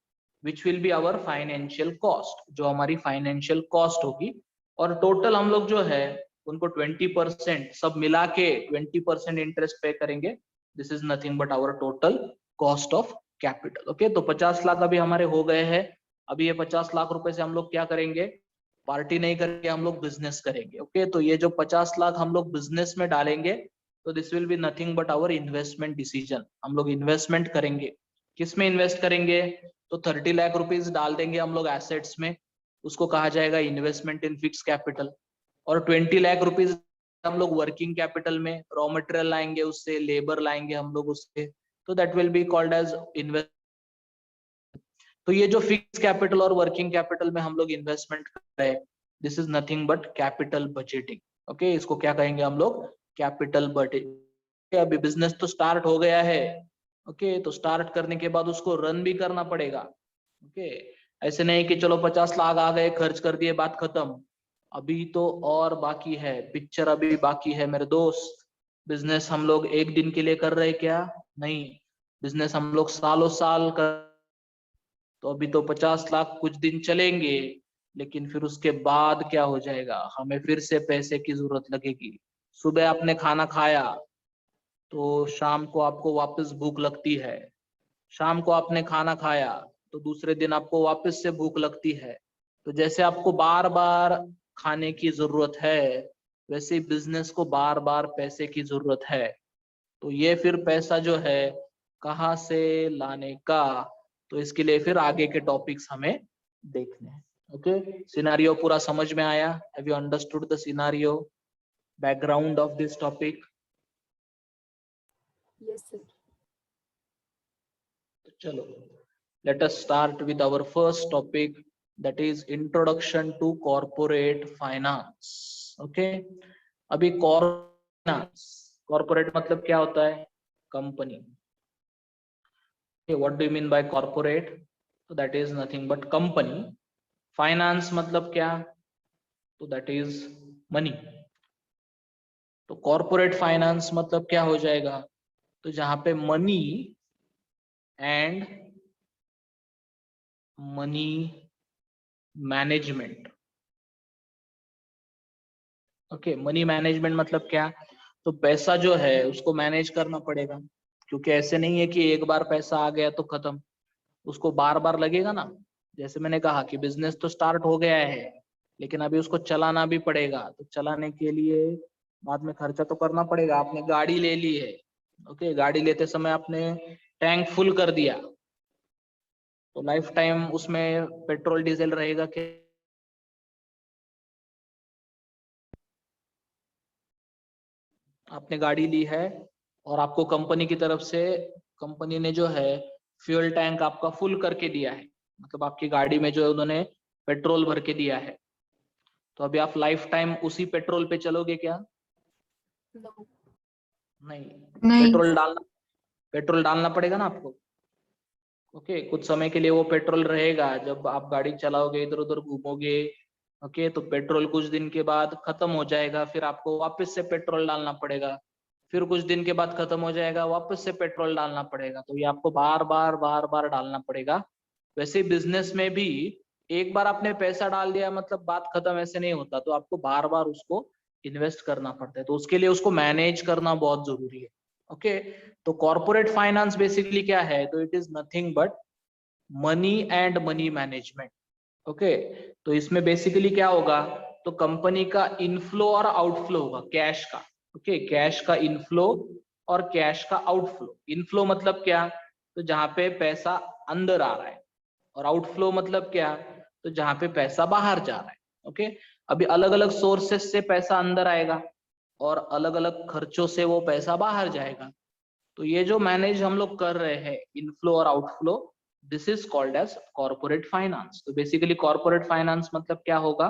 Speaker 1: which will be our financial cost, जो हमारी फाइनेंशियल कॉस्ट होगी। और टोटल हम लोग जो है उनको 20% सब मिला के 20% इंटरेस्ट पे करेंगे। This is nothing but our total cost of capital. Okay, तो 50 लाख अभी हमारे हो गए हैं। अभी ये 50 लाख रुपए से हम लोग क्या करेंगे? पार्टी नहीं करेंगे, हम लोग बिजनेस करेंगे। ओके, तो ये जो 50 लाख हम लोग बिजनेस में डालेंगे, तो this will be nothing but our investment decision. हम लोग इन्वेस्टमेंट करेंगे। किस में इन्वेस्ट करेंगे? तो 30 लाख रुपीस डाल देंगे हम लोग एसेट्स में, उसको कहा जाएगा इन्वेस्टमेंट इन फिक्स कैपिटल। और 20 लाख रुपीस हम लोग वर्किंग कैपिटल में, रॉ मटेरियल लाएंगे उससे, लेबर लाएंगे हम लोग उससे, तो that will be called as invest. तो ये जो फिक्स कैपिटल और वर्किंग कैपिटल में हम लोग इन्वेस्टमेंट कर रहे हैं, this is nothing but capital budgeting. Okay, इसको क्या कहेंगे हम लोग? Capital budgeting. अभी बिजनेस तो स्टार्ट हो गया है। ओके, तो स्टार्ट करने के बाद उसको रन भी करना पड़ेगा। ओके, ऐसे नहीं कि चलो 50 लाख आ गए, खर्च कर दिए, बात खत्म। अभी तो और बाकी है, पिक्चर अभी बाकी है मेरे दोस्त। बिजनेस हम लोग एक दिन के लिए कर रहे क्या? नहीं, बिजनेस हम लोग सालों साल कर। तो अभी तो 50 लाख कुछ दिन चलेंगे, लेकिन फिर उसके बाद क्या हो जाएगा? हमें फिर से पैसे की जरूरत लगेगी। सुबह आपने खाना खाया तो शाम को आपको वापस भूख लगती है, शाम को आपने खाना खाया तो दूसरे दिन आपको वापस से भूख लगती है। तो जैसे आपको बार बार खाने की जरूरत है, वैसे ही बिजनेस को बार बार पैसे की जरूरत है। तो ये फिर पैसा जो है कहाँ से लाने का? तो इसके लिए फिर आगे के टॉपिक्स हमें देखने हैं। ओके, सिनारियो पूरा समझ में आया? Have you understood the scenario, background of this topic?
Speaker 2: Yes, sir.
Speaker 1: चलो, let us start with our first topic, that is introduction to corporate finance. Okay, अभी कॉर्पोरेट मतलब क्या होता है? Company. what do you mean by corporate? So that is nothing but company. Finance मतलब क्या? तो that is money. तो कॉर्पोरेट फाइनेंस मतलब क्या हो जाएगा? तो जहां पे money and money management. Okay, money management मतलब क्या? तो पैसा जो है उसको मैनेज करना पड़ेगा, क्योंकि ऐसे नहीं है कि एक बार पैसा आ गया तो खत्म, उसको बार बार लगेगा ना। जैसे मैंने कहा कि बिजनेस तो स्टार्ट हो गया है, लेकिन अभी उसको चलाना भी पड़ेगा। तो चलाने के लिए बाद में खर्चा तो करना पड़ेगा। आपने गाड़ी ले ली है, ओके, गाड़ी लेते समय आपने टैंक फुल कर दिया, तो लाइफ टाइम उसमें पेट्रोल डीजल रहेगा कि? आपने गाड़ी ली है और आपको कंपनी की तरफ से, कंपनी ने जो है फ्यूल टैंक आपका फुल करके दिया है, मतलब आपकी गाड़ी में जो है उन्होंने पेट्रोल भर के दिया है। तो अभी आप लाइफ टाइम उसी पेट्रोल पे चलोगे क्या?
Speaker 2: No.
Speaker 1: नहीं,
Speaker 3: नहीं।
Speaker 1: पेट्रोल डालना, पेट्रोल डालना पड़ेगा ना आपको। ओके, कुछ समय के लिए वो पेट्रोल रहेगा, जब आप गाड़ी चलाओगे इधर उधर घूमोगे, ओके, तो पेट्रोल कुछ दिन के बाद खत्म हो जाएगा, फिर आपको वापस से पेट्रोल डालना पड़ेगा, फिर कुछ दिन के बाद खत्म हो जाएगा, वापस से पेट्रोल डालना पड़ेगा। तो ये आपको बार बार डालना पड़ेगा। वैसे बिजनेस में भी एक बार आपने पैसा डाल दिया मतलब बात खत्म, ऐसे नहीं होता, तो आपको बार बार उसको इन्वेस्ट करना पड़ता है, तो उसके लिए उसको मैनेज करना बहुत जरूरी है। ओके, तो कॉर्पोरेट फाइनेंस बेसिकली क्या है, तो it is nothing but money and money management. Okay, तो इसमें बेसिकली क्या होगा, तो कंपनी का इनफ्लो और आउटफ्लो होगा कैश का। ओके, कैश का इनफ्लो और कैश का आउटफ्लो। इनफ्लो मतलब क्या, तो जहां पे पैसा अंदर आ रहा है, और आउटफ्लो मतलब क्या, तो जहां पे पैसा बाहर जा रहा है। ओके, अभी अलग अलग सोर्सेस से पैसा अंदर आएगा और अलग अलग खर्चों से वो पैसा बाहर जाएगा। तो ये जो मैनेज हम लोग कर रहे हैं इनफ्लो और outflow, this is called as corporate finance. तो बेसिकली कॉर्पोरेट फाइनेंस मतलब क्या होगा,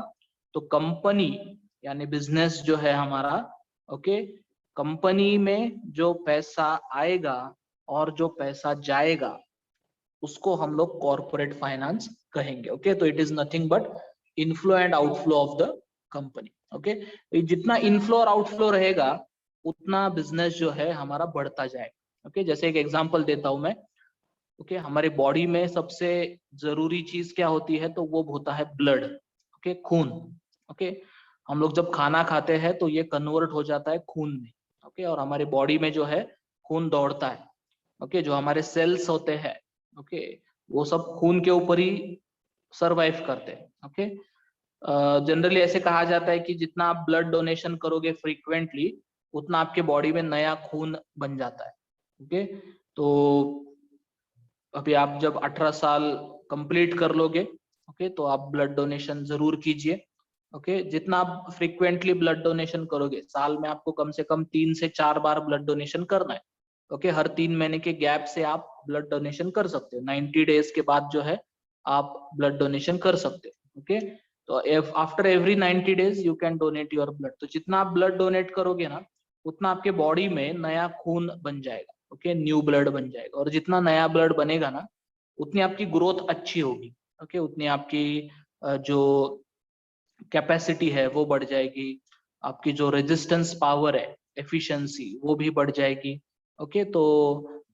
Speaker 1: तो कंपनी यानी बिजनेस जो है हमारा, ओके, कंपनी में जो पैसा आएगा और जो पैसा जाएगा उसको हम लोग कॉर्पोरेट फाइनेंस कहेंगे। ओके, तो it is nothing but inflow and outflow of the company. Okay, जितना इनफ्लो और आउटफ्लो रहेगा उतना बिजनेस जो है हमारा बढ़ता जाएगा। ओके, जैसे एक एग्जांपल देता हूं मैं। ओके, हमारे बॉडी में सबसे जरूरी चीज क्या होती है, तो वो होता है ब्लड। ओके, खून। ओके, हम लोग जब खाना खाते हैं तो ये कन्वर्ट हो जाता है खून में। ओके, और हमारी बॉडी में जो है खून दौड़ता है। ओके, जो हमारे सेल्स होते हैं, ओके, वो सब खून के ऊपर ही सरवाइव करते हैं। ओके, जनरली ऐसे कहा जाता है कि जितना आप ब्लड डोनेशन करोगे फ्रीक्वेंटली, उतना आपके बॉडी में नया खून बन जाता है। ओके, तो अभी आप जब 18 साल कंप्लीट कर लोगे, ओके, तो आप ब्लड डोनेशन जरूर कीजिए। ओके, जितना आप फ्रीक्वेंटली ब्लड डोनेशन करोगे, साल में आपको कम से कम 3 से 4 बार ब्लड डोनेशन करना है। ओके, हर 3 महीने के गैप से आप ब्लड डोनेशन कर सकते हो। 90 डेज के बाद जो है आप ब्लड डोनेशन कर सकते हो। ओके, तो after every 90 days you can donate your blood. तो जितना आप ब्लड डोनेट करोगे ना, उतना आपके बॉडी में नया खून बन जाएगा। ओके, न्यू ब्लड बन जाएगा, और जितना नया ब्लड बनेगा ना, उतनी आपकी ग्रोथ अच्छी होगी। ओके, उतनी आपकी जो कैपेसिटी है वो बढ़ जाएगी, आपकी जो रेजिस्टेंस पावर है, एफिशिएंसी, वो भी बढ़ जाएगी। ओके, तो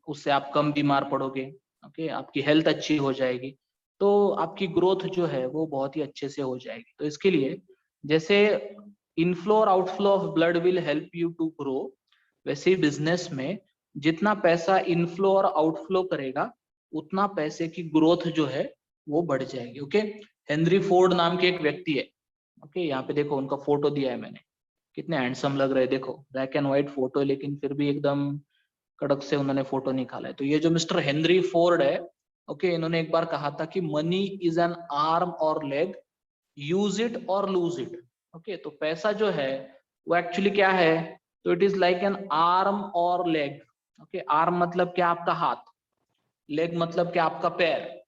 Speaker 1: उससे आप कम बीमार पड़ोगे। ओके, आपकी हेल्थ अच्छी हो जाएगी, तो आपकी ग्रोथ जो है वो बहुत ही अच्छे से हो जाएगी। तो इसके लिए जैसे इनफ्लो और outflow of blood will help you to grow, वैसे ही बिजनेस में जितना पैसा इनफ्लो और आउटफ्लो करेगा, उतना पैसे की ग्रोथ जो है वो बढ़ जाएगी। ओके, हेनरी फोर्ड नाम के एक व्यक्ति है। ओके, यहाँ पे देखो उनका फोटो दिया है मैंने, कितने हैंडसम लग रहे हैं। देखो ब्लैक एंड व्हाइट फोटो है, लेकिन फिर भी एकदम कड़क से उन्होंने फोटो निकाला है। तो ये जो मिस्टर हेनरी फोर्ड है, ओके, इन्होंने एक बार कहा था कि मनी इज एन आर्म और लेग, यूज इट और लूज इट। ओके, तो पैसा जो है वो एक्चुअली क्या है, तो it is like an arm और लेग। ओके, आर्म मतलब क्या, आपका हाथ, लेग मतलब क्या, आपका पैर,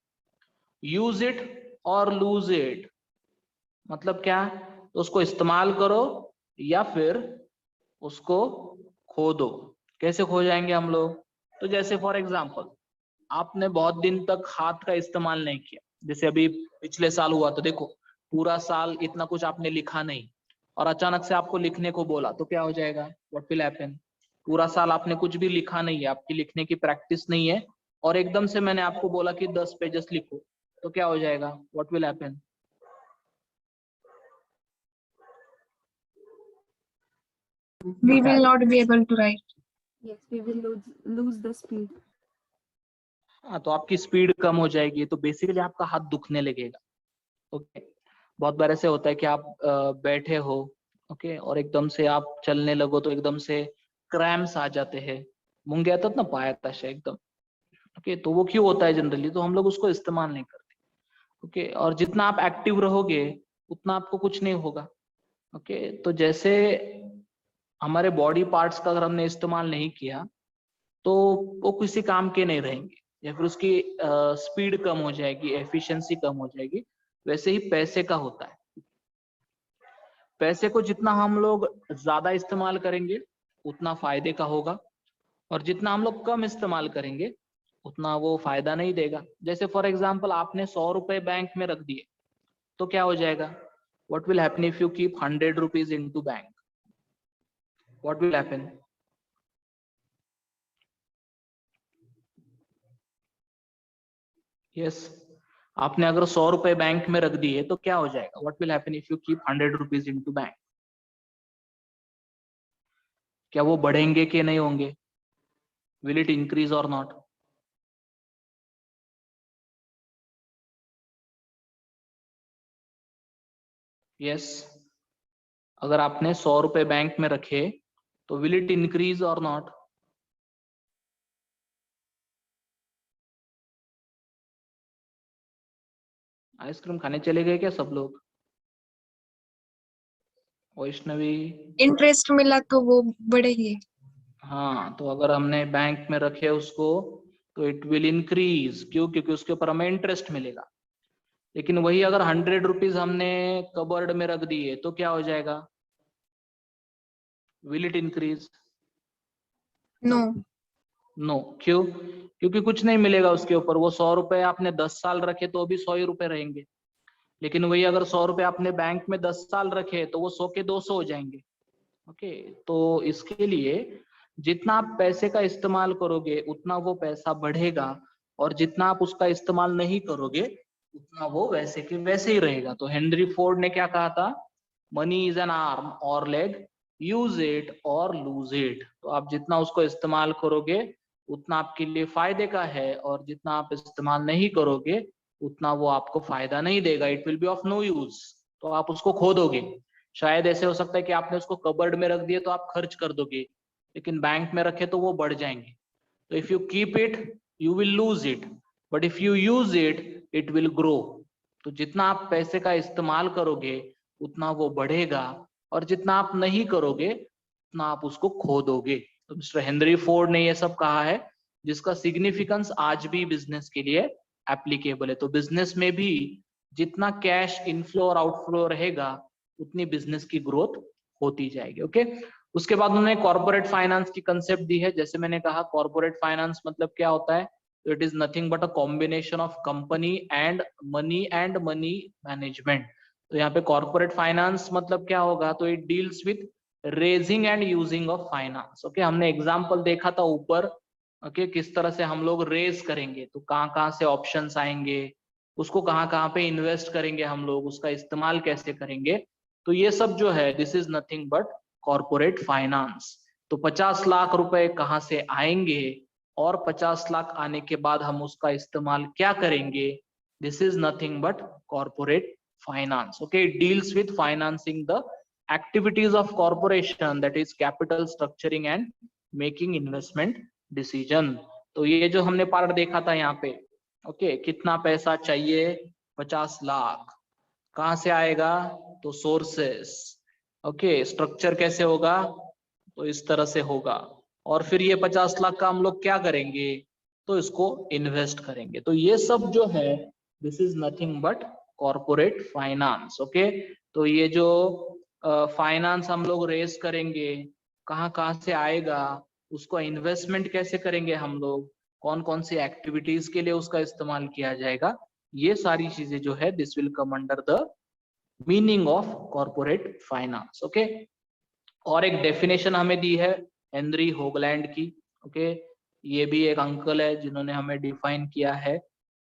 Speaker 1: यूज इट और लूज इट मतलब क्या, तो उसको इस्तेमाल करो या फिर उसको खो दो। कैसे खो जाएंगे हम लोग, तो जैसे फॉर एग्जांपल आपने बहुत दिन तक हाथ का इस्तेमाल नहीं किया, जैसे अभी पिछले साल हुआ, तो देखो पूरा साल इतना कुछ आपने लिखा नहीं, और अचानक से आपको लिखने को बोला, तो क्या हो जाएगा, व्हाट विल हैपन। पूरा साल आपने कुछ भी लिखा नहीं है, आपकी लिखने की प्रैक्टिस नहीं है, और एकदम से मैंने आपको बोला कि 10 पेजेस लिखो, तो क्या हो जाएगा, what will happen.
Speaker 3: We will not be able to write.
Speaker 2: Yes, we will lose the speed.
Speaker 1: हाँ, तो आपकी स्पीड कम हो जाएगी, तो बेसिकली आपका हाथ दुखने लगेगा। ओके, बहुत बार ऐसे होता है कि आप बैठे हो, ओके, और एकदम से आप चलने लगो तो एकदम से क्रैम्स आ जाते हैं, मुंगे येतात ना पायात असे एकदम। ओके, तो वो क्यों होता है जनरली, तो हम लोग उसको इस्तेमाल नहीं करते। ओके, और जितना आप एक्टिव रहोगे उतना आपको कुछ नहीं होगा। ओके, तो जैसे हमारे बॉडी पार्ट्स का अगर हमने इस्तेमाल नहीं किया तो वो किसी काम के नहीं रहेंगे, या फिर उसकी स्पीड कम हो जाएगी, एफिशिएंसी कम हो जाएगी। वैसे ही पैसे का होता है, पैसे को जितना हम लोग ज्यादा इस्तेमाल करेंगे उतना फायदे का होगा, और जितना हम लोग कम इस्तेमाल करेंगे उतना वो फायदा नहीं देगा। जैसे फॉर एग्जाम्पल आपने 100 रुपए बैंक में रख दिए तो क्या हो जाएगा, what will happen if you keep 100 rupees into bank, what will happen? Yes, आपने अगर 100 रुपए बैंक में रख दिए तो क्या हो जाएगा, what will happen if you keep 100 rupees into bank? क्या वो बढ़ेंगे कि नहीं होंगे? विल इट इंक्रीज और नॉट? यस, अगर आपने 100 रुपए बैंक में रखे तो विल इट इंक्रीज और नॉट? आइसक्रीम खाने चले गए क्या सब लोग? वैष्णवी,
Speaker 3: इंटरेस्ट मिला तो वो बढ़ेगी।
Speaker 1: हाँ, तो अगर हमने बैंक में रखे उसको तो इट विल इंक्रीज, क्यों? क्योंकि उसके ऊपर हमें इंटरेस्ट मिलेगा। लेकिन वही अगर 100 रुपीज हमने कबर्ड में रख दिए तो क्या हो जाएगा, will it increase?
Speaker 3: No.
Speaker 1: No, क्यों? क्योंकि कुछ नहीं मिलेगा उसके ऊपर। वो 100 रुपए आपने 10 साल रखे तो भी 100 ही रुपए रहेंगे। लेकिन वही अगर 100 रुपए आपने बैंक में 10 साल रखे तो वो 100 के 200 हो जाएंगे। ओके, तो इसके लिए जितना आप पैसे का इस्तेमाल करोगे उतना वो पैसा बढ़ेगा, और जितना आप उसका इस्तेमाल नहीं करोगे उतना वो वैसे के वैसे ही रहेगा। तो हेनरी फोर्ड ने क्या कहा था, मनी इज एन आर्म और लेग, यूज इट और लूज इट। तो आप जितना उसको इस्तेमाल करोगे उतना आपके लिए फायदे का है, और जितना आप इस्तेमाल नहीं करोगे उतना वो आपको फायदा नहीं देगा, it will be of no use. तो आप उसको खो दोगे। शायद ऐसे हो सकता है कि आपने उसको कबर्ड में रख दिए तो आप खर्च कर दोगे, लेकिन बैंक में रखे तो वो बढ़ जाएंगे। तो if you keep it you will lose it, but if you use it it will grow. तो जितना आप पैसे का इस्तेमाल करोगे उतना वो बढ़ेगा, और जितना आप नहीं करोगे उतना आप उसको खो दोगे। तो मिस्टर हेनरी फोर्ड ने ये सब कहा है, जिसका सिग्निफिकेंस आज भी बिजनेस के लिए एप्लीकेबल है। तो बिजनेस में भी जितना कैश इनफ्लो और आउटफ्लो रहेगा उतनी बिजनेस की ग्रोथ होती जाएगी। ओके, उसके बाद उन्होंने कॉर्पोरेट फाइनेंस की कंसेप्ट दी है। जैसे मैंने कहा, कॉर्पोरेट फाइनेंस मतलब क्या होता है, तो it is nothing but a combination of company and money management. तो यहाँ पे कॉर्पोरेट फाइनेंस मतलब क्या होगा, तो it deals with raising and using of finance. Okay, हमने एग्जांपल देखा था ऊपर। ओके, किस तरह से हम लोग रेज करेंगे, तो कहाँ कहाँ से ऑप्शंस आएंगे, उसको कहाँ कहाँ पे इन्वेस्ट करेंगे हम लोग, उसका इस्तेमाल कैसे करेंगे। तो ये सब जो है this is nothing but corporate finance. तो 50 लाख रुपए कहाँ से आएंगे और 50 लाख आने के बाद हम उसका इस्तेमाल क्या करेंगे, this is nothing but corporate finance. Okay, it deals with financing the activities of corporation, that is capital structuring and making investment decision। तो ये जो हमने पार्ट देखा था यहाँ पे, ओके, कितना पैसा चाहिए, 50 लाख, कहाँ से आएगा, तो सोर्सेस। ओके, स्ट्रक्चर कैसे होगा, तो इस तरह से होगा, और फिर ये 50 लाख का हम लोग क्या करेंगे, तो इसको इन्वेस्ट करेंगे। तो ये सब जो है this is nothing but corporate finance. Okay, तो ये जो फाइनेंस हम लोग रेस करेंगे, कहाँ कहाँ से आएगा, उसको इन्वेस्टमेंट कैसे करेंगे हम लोग, कौन कौन सी एक्टिविटीज के लिए उसका इस्तेमाल किया जाएगा, ये सारी चीजें जो है this will come under the meaning of corporate finance. Okay, और एक डेफिनेशन हमें दी है हेनरी होगलैंड की। ओके, ये भी एक अंकल है जिन्होंने हमें डिफाइन किया है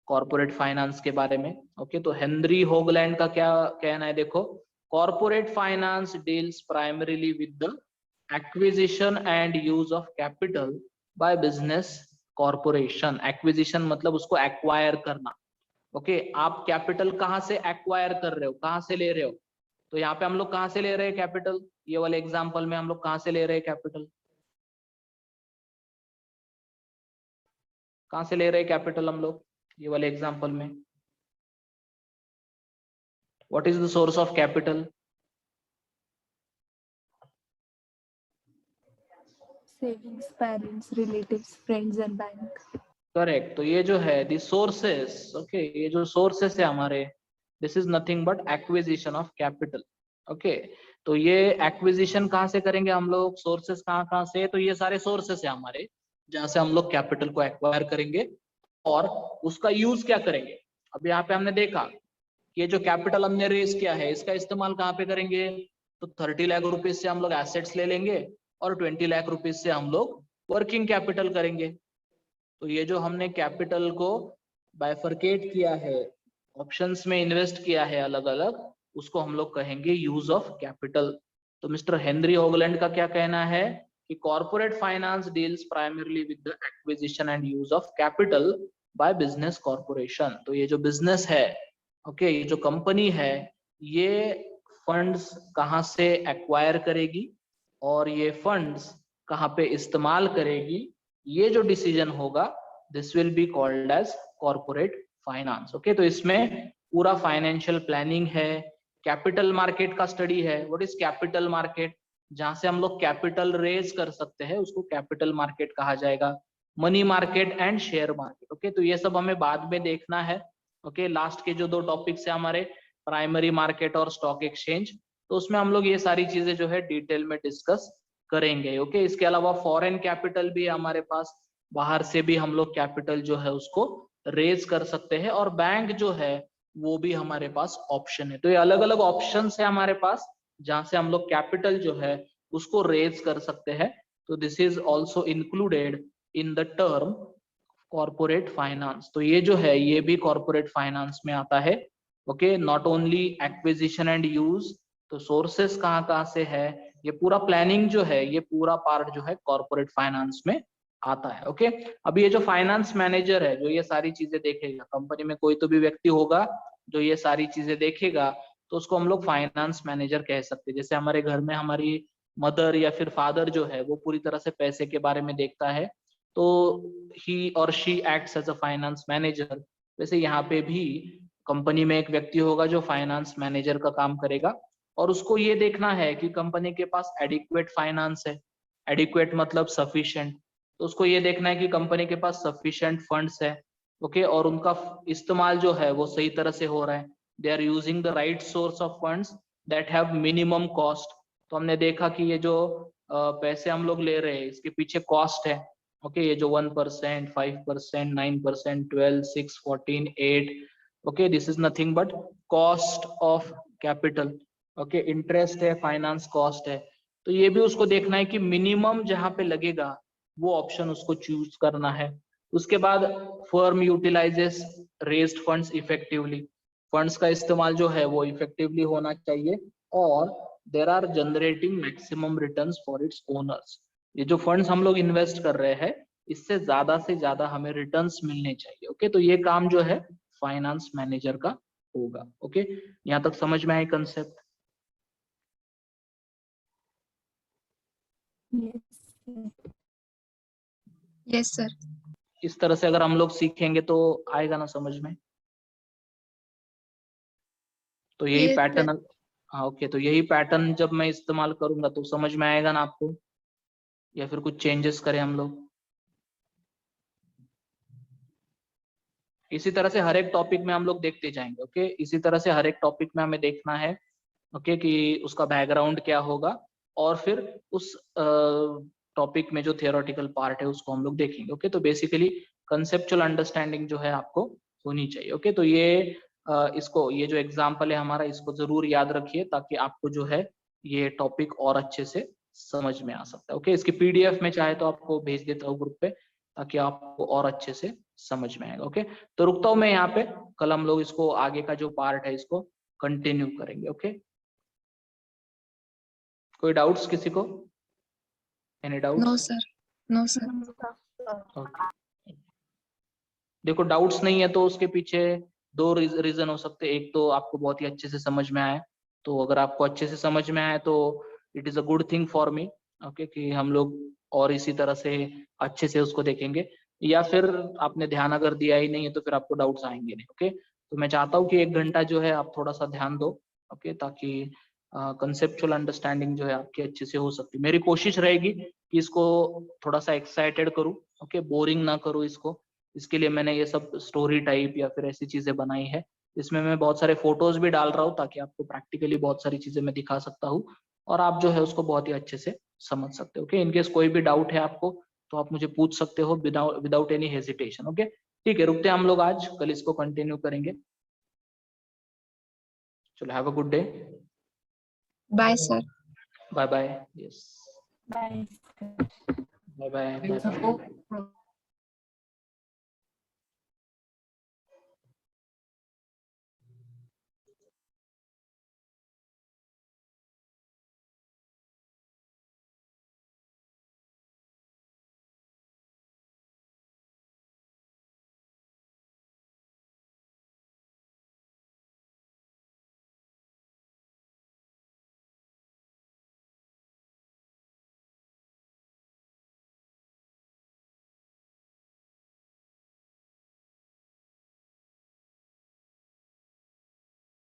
Speaker 1: कॉर्पोरेट फाइनेंस के बारे में। ओके, तो हेनरी होगलैंड का क्या कहना है, देखो, corporate finance deals primarily with the acquisition and use of capital by business corporation. Acquisition मतलब उसको एक्वायर करना। ओके, आप कैपिटल कहाँ से एक्वायर कर रहे हो, कहाँ से ले रहे हो, तो यहाँ पे हम लोग कहाँ से ले रहे हैं कैपिटल, ये वाले एग्जांपल में हम लोग कहाँ से ले रहे हैं कैपिटल, कहाँ से ले रहे हैं कैपिटल हम लोग ये वाले एग्जांपल में, what is the source of capital,
Speaker 2: Savings, parents, relatives, friends and bank.
Speaker 1: Correct. तो ये जो है दी सोर्सेस, ओके, ये जो सोर्सेस है हमारे, this is nothing but acquisition of capital. Okay, तो ये एक्विजिशन कहाँ से करेंगे हम लोग, सोर्सेस कहाँ कहाँ से, तो ये सारे सोर्सेस है हमारे, जहां से हम लोग कैपिटल को एक्वायर करेंगे और उसका यूज क्या करेंगे। अब यहाँ पे हमने देखा कि ये जो कैपिटल हमने रेज किया है इसका इस्तेमाल कहाँ पे करेंगे, तो 30 लाख रुपीज से हम लोग एसेट्स ले लेंगे और 20 लाख रुपीज से हम लोग वर्किंग कैपिटल करेंगे। तो ये जो हमने कैपिटल को बाइफरकेट किया है, ऑप्शंस में इन्वेस्ट किया है अलग अलग, उसको हम लोग कहेंगे यूज ऑफ कैपिटल। तो मिस्टर हेनरी होगलैंड का क्या कहना है कि corporate finance deals primarily with the acquisition and use of capital by business corporation. तो ये जो बिजनेस है, ओके, ये जो कंपनी है, ये फंड्स कहाँ से एक्वायर करेगी और ये फंड्स कहाँ पे इस्तेमाल करेगी, ये जो डिसीजन होगा this will be called as corporate finance. Okay, तो इसमें पूरा फाइनेंशियल प्लानिंग है, कैपिटल मार्केट का स्टडी है। व्हाट इज कैपिटल मार्केट, जहां से हम लोग कैपिटल रेज कर सकते हैं उसको कैपिटल मार्केट कहा जाएगा। Money market and share market. Okay, तो ये सब हमें बाद में देखना है। ओके, लास्ट के जो 2 टॉपिक्स है हमारे, प्राइमरी मार्केट और स्टॉक एक्सचेंज, तो उसमें हम लोग ये सारी चीजें जो है डिटेल में डिस्कस करेंगे। ओके, इसके अलावा फॉरेन कैपिटल भी है हमारे पास, बाहर से भी हम लोग कैपिटल जो है उसको रेज कर सकते हैं, और बैंक जो है वो भी हमारे पास ऑप्शन है। तो ये अलग अलग ऑप्शन है हमारे पास जहां से हम लोग कैपिटल जो है उसको रेज कर सकते हैं। तो this is also included in the term corporate finance. तो ये जो है ये भी कॉर्पोरेट फाइनेंस में आता है। Okay, not only acquisition and use, तो सोर्सेस कहाँ कहाँ से है, ये पूरा प्लानिंग जो है ये पूरा पार्ट जो है कॉर्पोरेट फाइनेंस में आता है। ओके, अब ये जो फाइनेंस मैनेजर है जो ये सारी चीजें देखेगा, कंपनी में कोई तो भी व्यक्ति होगा जो ये सारी चीजें देखेगा, तो उसको हम लोग फाइनेंस मैनेजर कह सकते हैं। जैसे हमारे घर में हमारी मदर या फिर फादर जो है वो पूरी तरह से पैसे के बारे में देखता है, तो ही और she acts as a finance manager. वैसे यहाँ पे भी कंपनी में एक व्यक्ति होगा जो फाइनेंस मैनेजर का काम करेगा, और उसको ये देखना है कि कंपनी के पास एडिक्वेट फाइनेंस है। एडिक्वेट मतलब सफिशिएंट, तो उसको ये देखना है कि कंपनी के पास सफिशिएंट फंड्स है। ओके, और उनका इस्तेमाल जो है वो सही तरह से हो रहा है। They are using the right source of funds that have minimum cost. तो हमने देखा कि ये जो पैसे हम लोग ले रहे हैं इसके पीछे कॉस्ट है। ओके, ये जो 1%, 5%, 9%, 12, 6, 14, 8, okay, this is nothing but cost of capital. Okay, interest है, फाइनेंस कॉस्ट है। तो ये भी उसको देखना है कि मिनिमम जहां पे लगेगा वो ऑप्शन उसको चूज करना है। उसके बाद firm utilises raised funds effectively. Funds का इस्तेमाल जो है वो इफेक्टिवली होना चाहिए, और there are generating maximum returns for its owners. ये जो फंड्स हम लोग इन्वेस्ट कर रहे हैं इससे से ज्यादा हमें रिटर्न्स मिलने चाहिए। ओके, तो ये काम जो है फाइनेंस मैनेजर का होगा। ओके, यहाँ तक समझ में आए कंसेप्ट?
Speaker 3: Yes, sir.
Speaker 1: इस तरह से अगर हम लोग सीखेंगे तो आएगा ना समझ में? तो यही
Speaker 3: Yes, sir.
Speaker 1: पैटर्न, हाँ ओके, तो यही पैटर्न जब मैं इस्तेमाल करूंगा तो समझ में आएगा ना आपको, या फिर कुछ चेंजेस करें हम लोग? इसी तरह से हर एक टॉपिक में हम लोग देखते जाएंगे। ओके, इसी तरह से हर एक टॉपिक में हमें देखना है ओके कि उसका बैकग्राउंड क्या होगा, और फिर उस टॉपिक में जो थियोरेटिकल पार्ट है उसको हम लोग देखेंगे। ओके, तो बेसिकली कंसेप्चुअल अंडरस्टैंडिंग जो है आपको होनी चाहिए। ओके, तो ये इसको, ये जो एग्जाम्पल है हमारा, इसको जरूर याद रखिए ताकि आपको जो है ये टॉपिक और अच्छे से समझ में आ सकता है। ओके, इसकी पीडीएफ में चाहे तो आपको भेज देता हूँ ग्रुप पे ताकि आपको और अच्छे से समझ में आएगा। ओके, तो रुकता हूँ मैं यहाँ पे, कल हम लोग इसको आगे का जो पार्ट है इसको कंटिन्यू करेंगे। ओके, कोई डाउट्स किसी को? Any doubts?
Speaker 3: No, sir. No, sir.
Speaker 1: Okay, देखो डाउट्स नहीं है तो उसके पीछे 2 रीजन हो सकते हैं। एक तो आपको बहुत ही अच्छे से समझ में आए, तो अगर आपको अच्छे से समझ में आए तो it is a good thing for me. Okay, कि हम लोग और इसी तरह से अच्छे से उसको देखेंगे, या फिर आपने ध्यान अगर दिया ही नहीं है तो फिर आपको डाउट्स आएंगे नहीं। ओके, तो मैं चाहता हूँ कि 1 घंटा जो है आप थोड़ा सा ध्यान दो। ओके, ताकि कंसेप्चुअल अंडरस्टैंडिंग जो है आपकी अच्छे से हो सकती है। मेरी कोशिश रहेगी कि इसको थोड़ा सा एक्साइटेड करूँ, ओके, बोरिंग ना करूँ इसको। इसके लिए मैंने ये सब स्टोरी टाइप या फिर ऐसी चीजें बनाई है। इसमें मैं बहुत सारे फोटोज भी डाल रहा हूँ ताकि आपको प्रैक्टिकली बहुत सारी चीजें मैं दिखा सकता हूँ, और आप जो है उसको बहुत ही अच्छे से समझ सकते हो। ओके, इनकेस कोई भी डाउट है आपको तो आप मुझे पूछ सकते हो विदाउट एनी हेजिटेशन। ओके, ठीक है, रुकते हैं हम लोग आज, कल इसको कंटिन्यू करेंगे। चलो, have a good day.
Speaker 3: Bye, sir.
Speaker 1: Bye bye. Yes,
Speaker 2: Bye.
Speaker 1: Bye bye.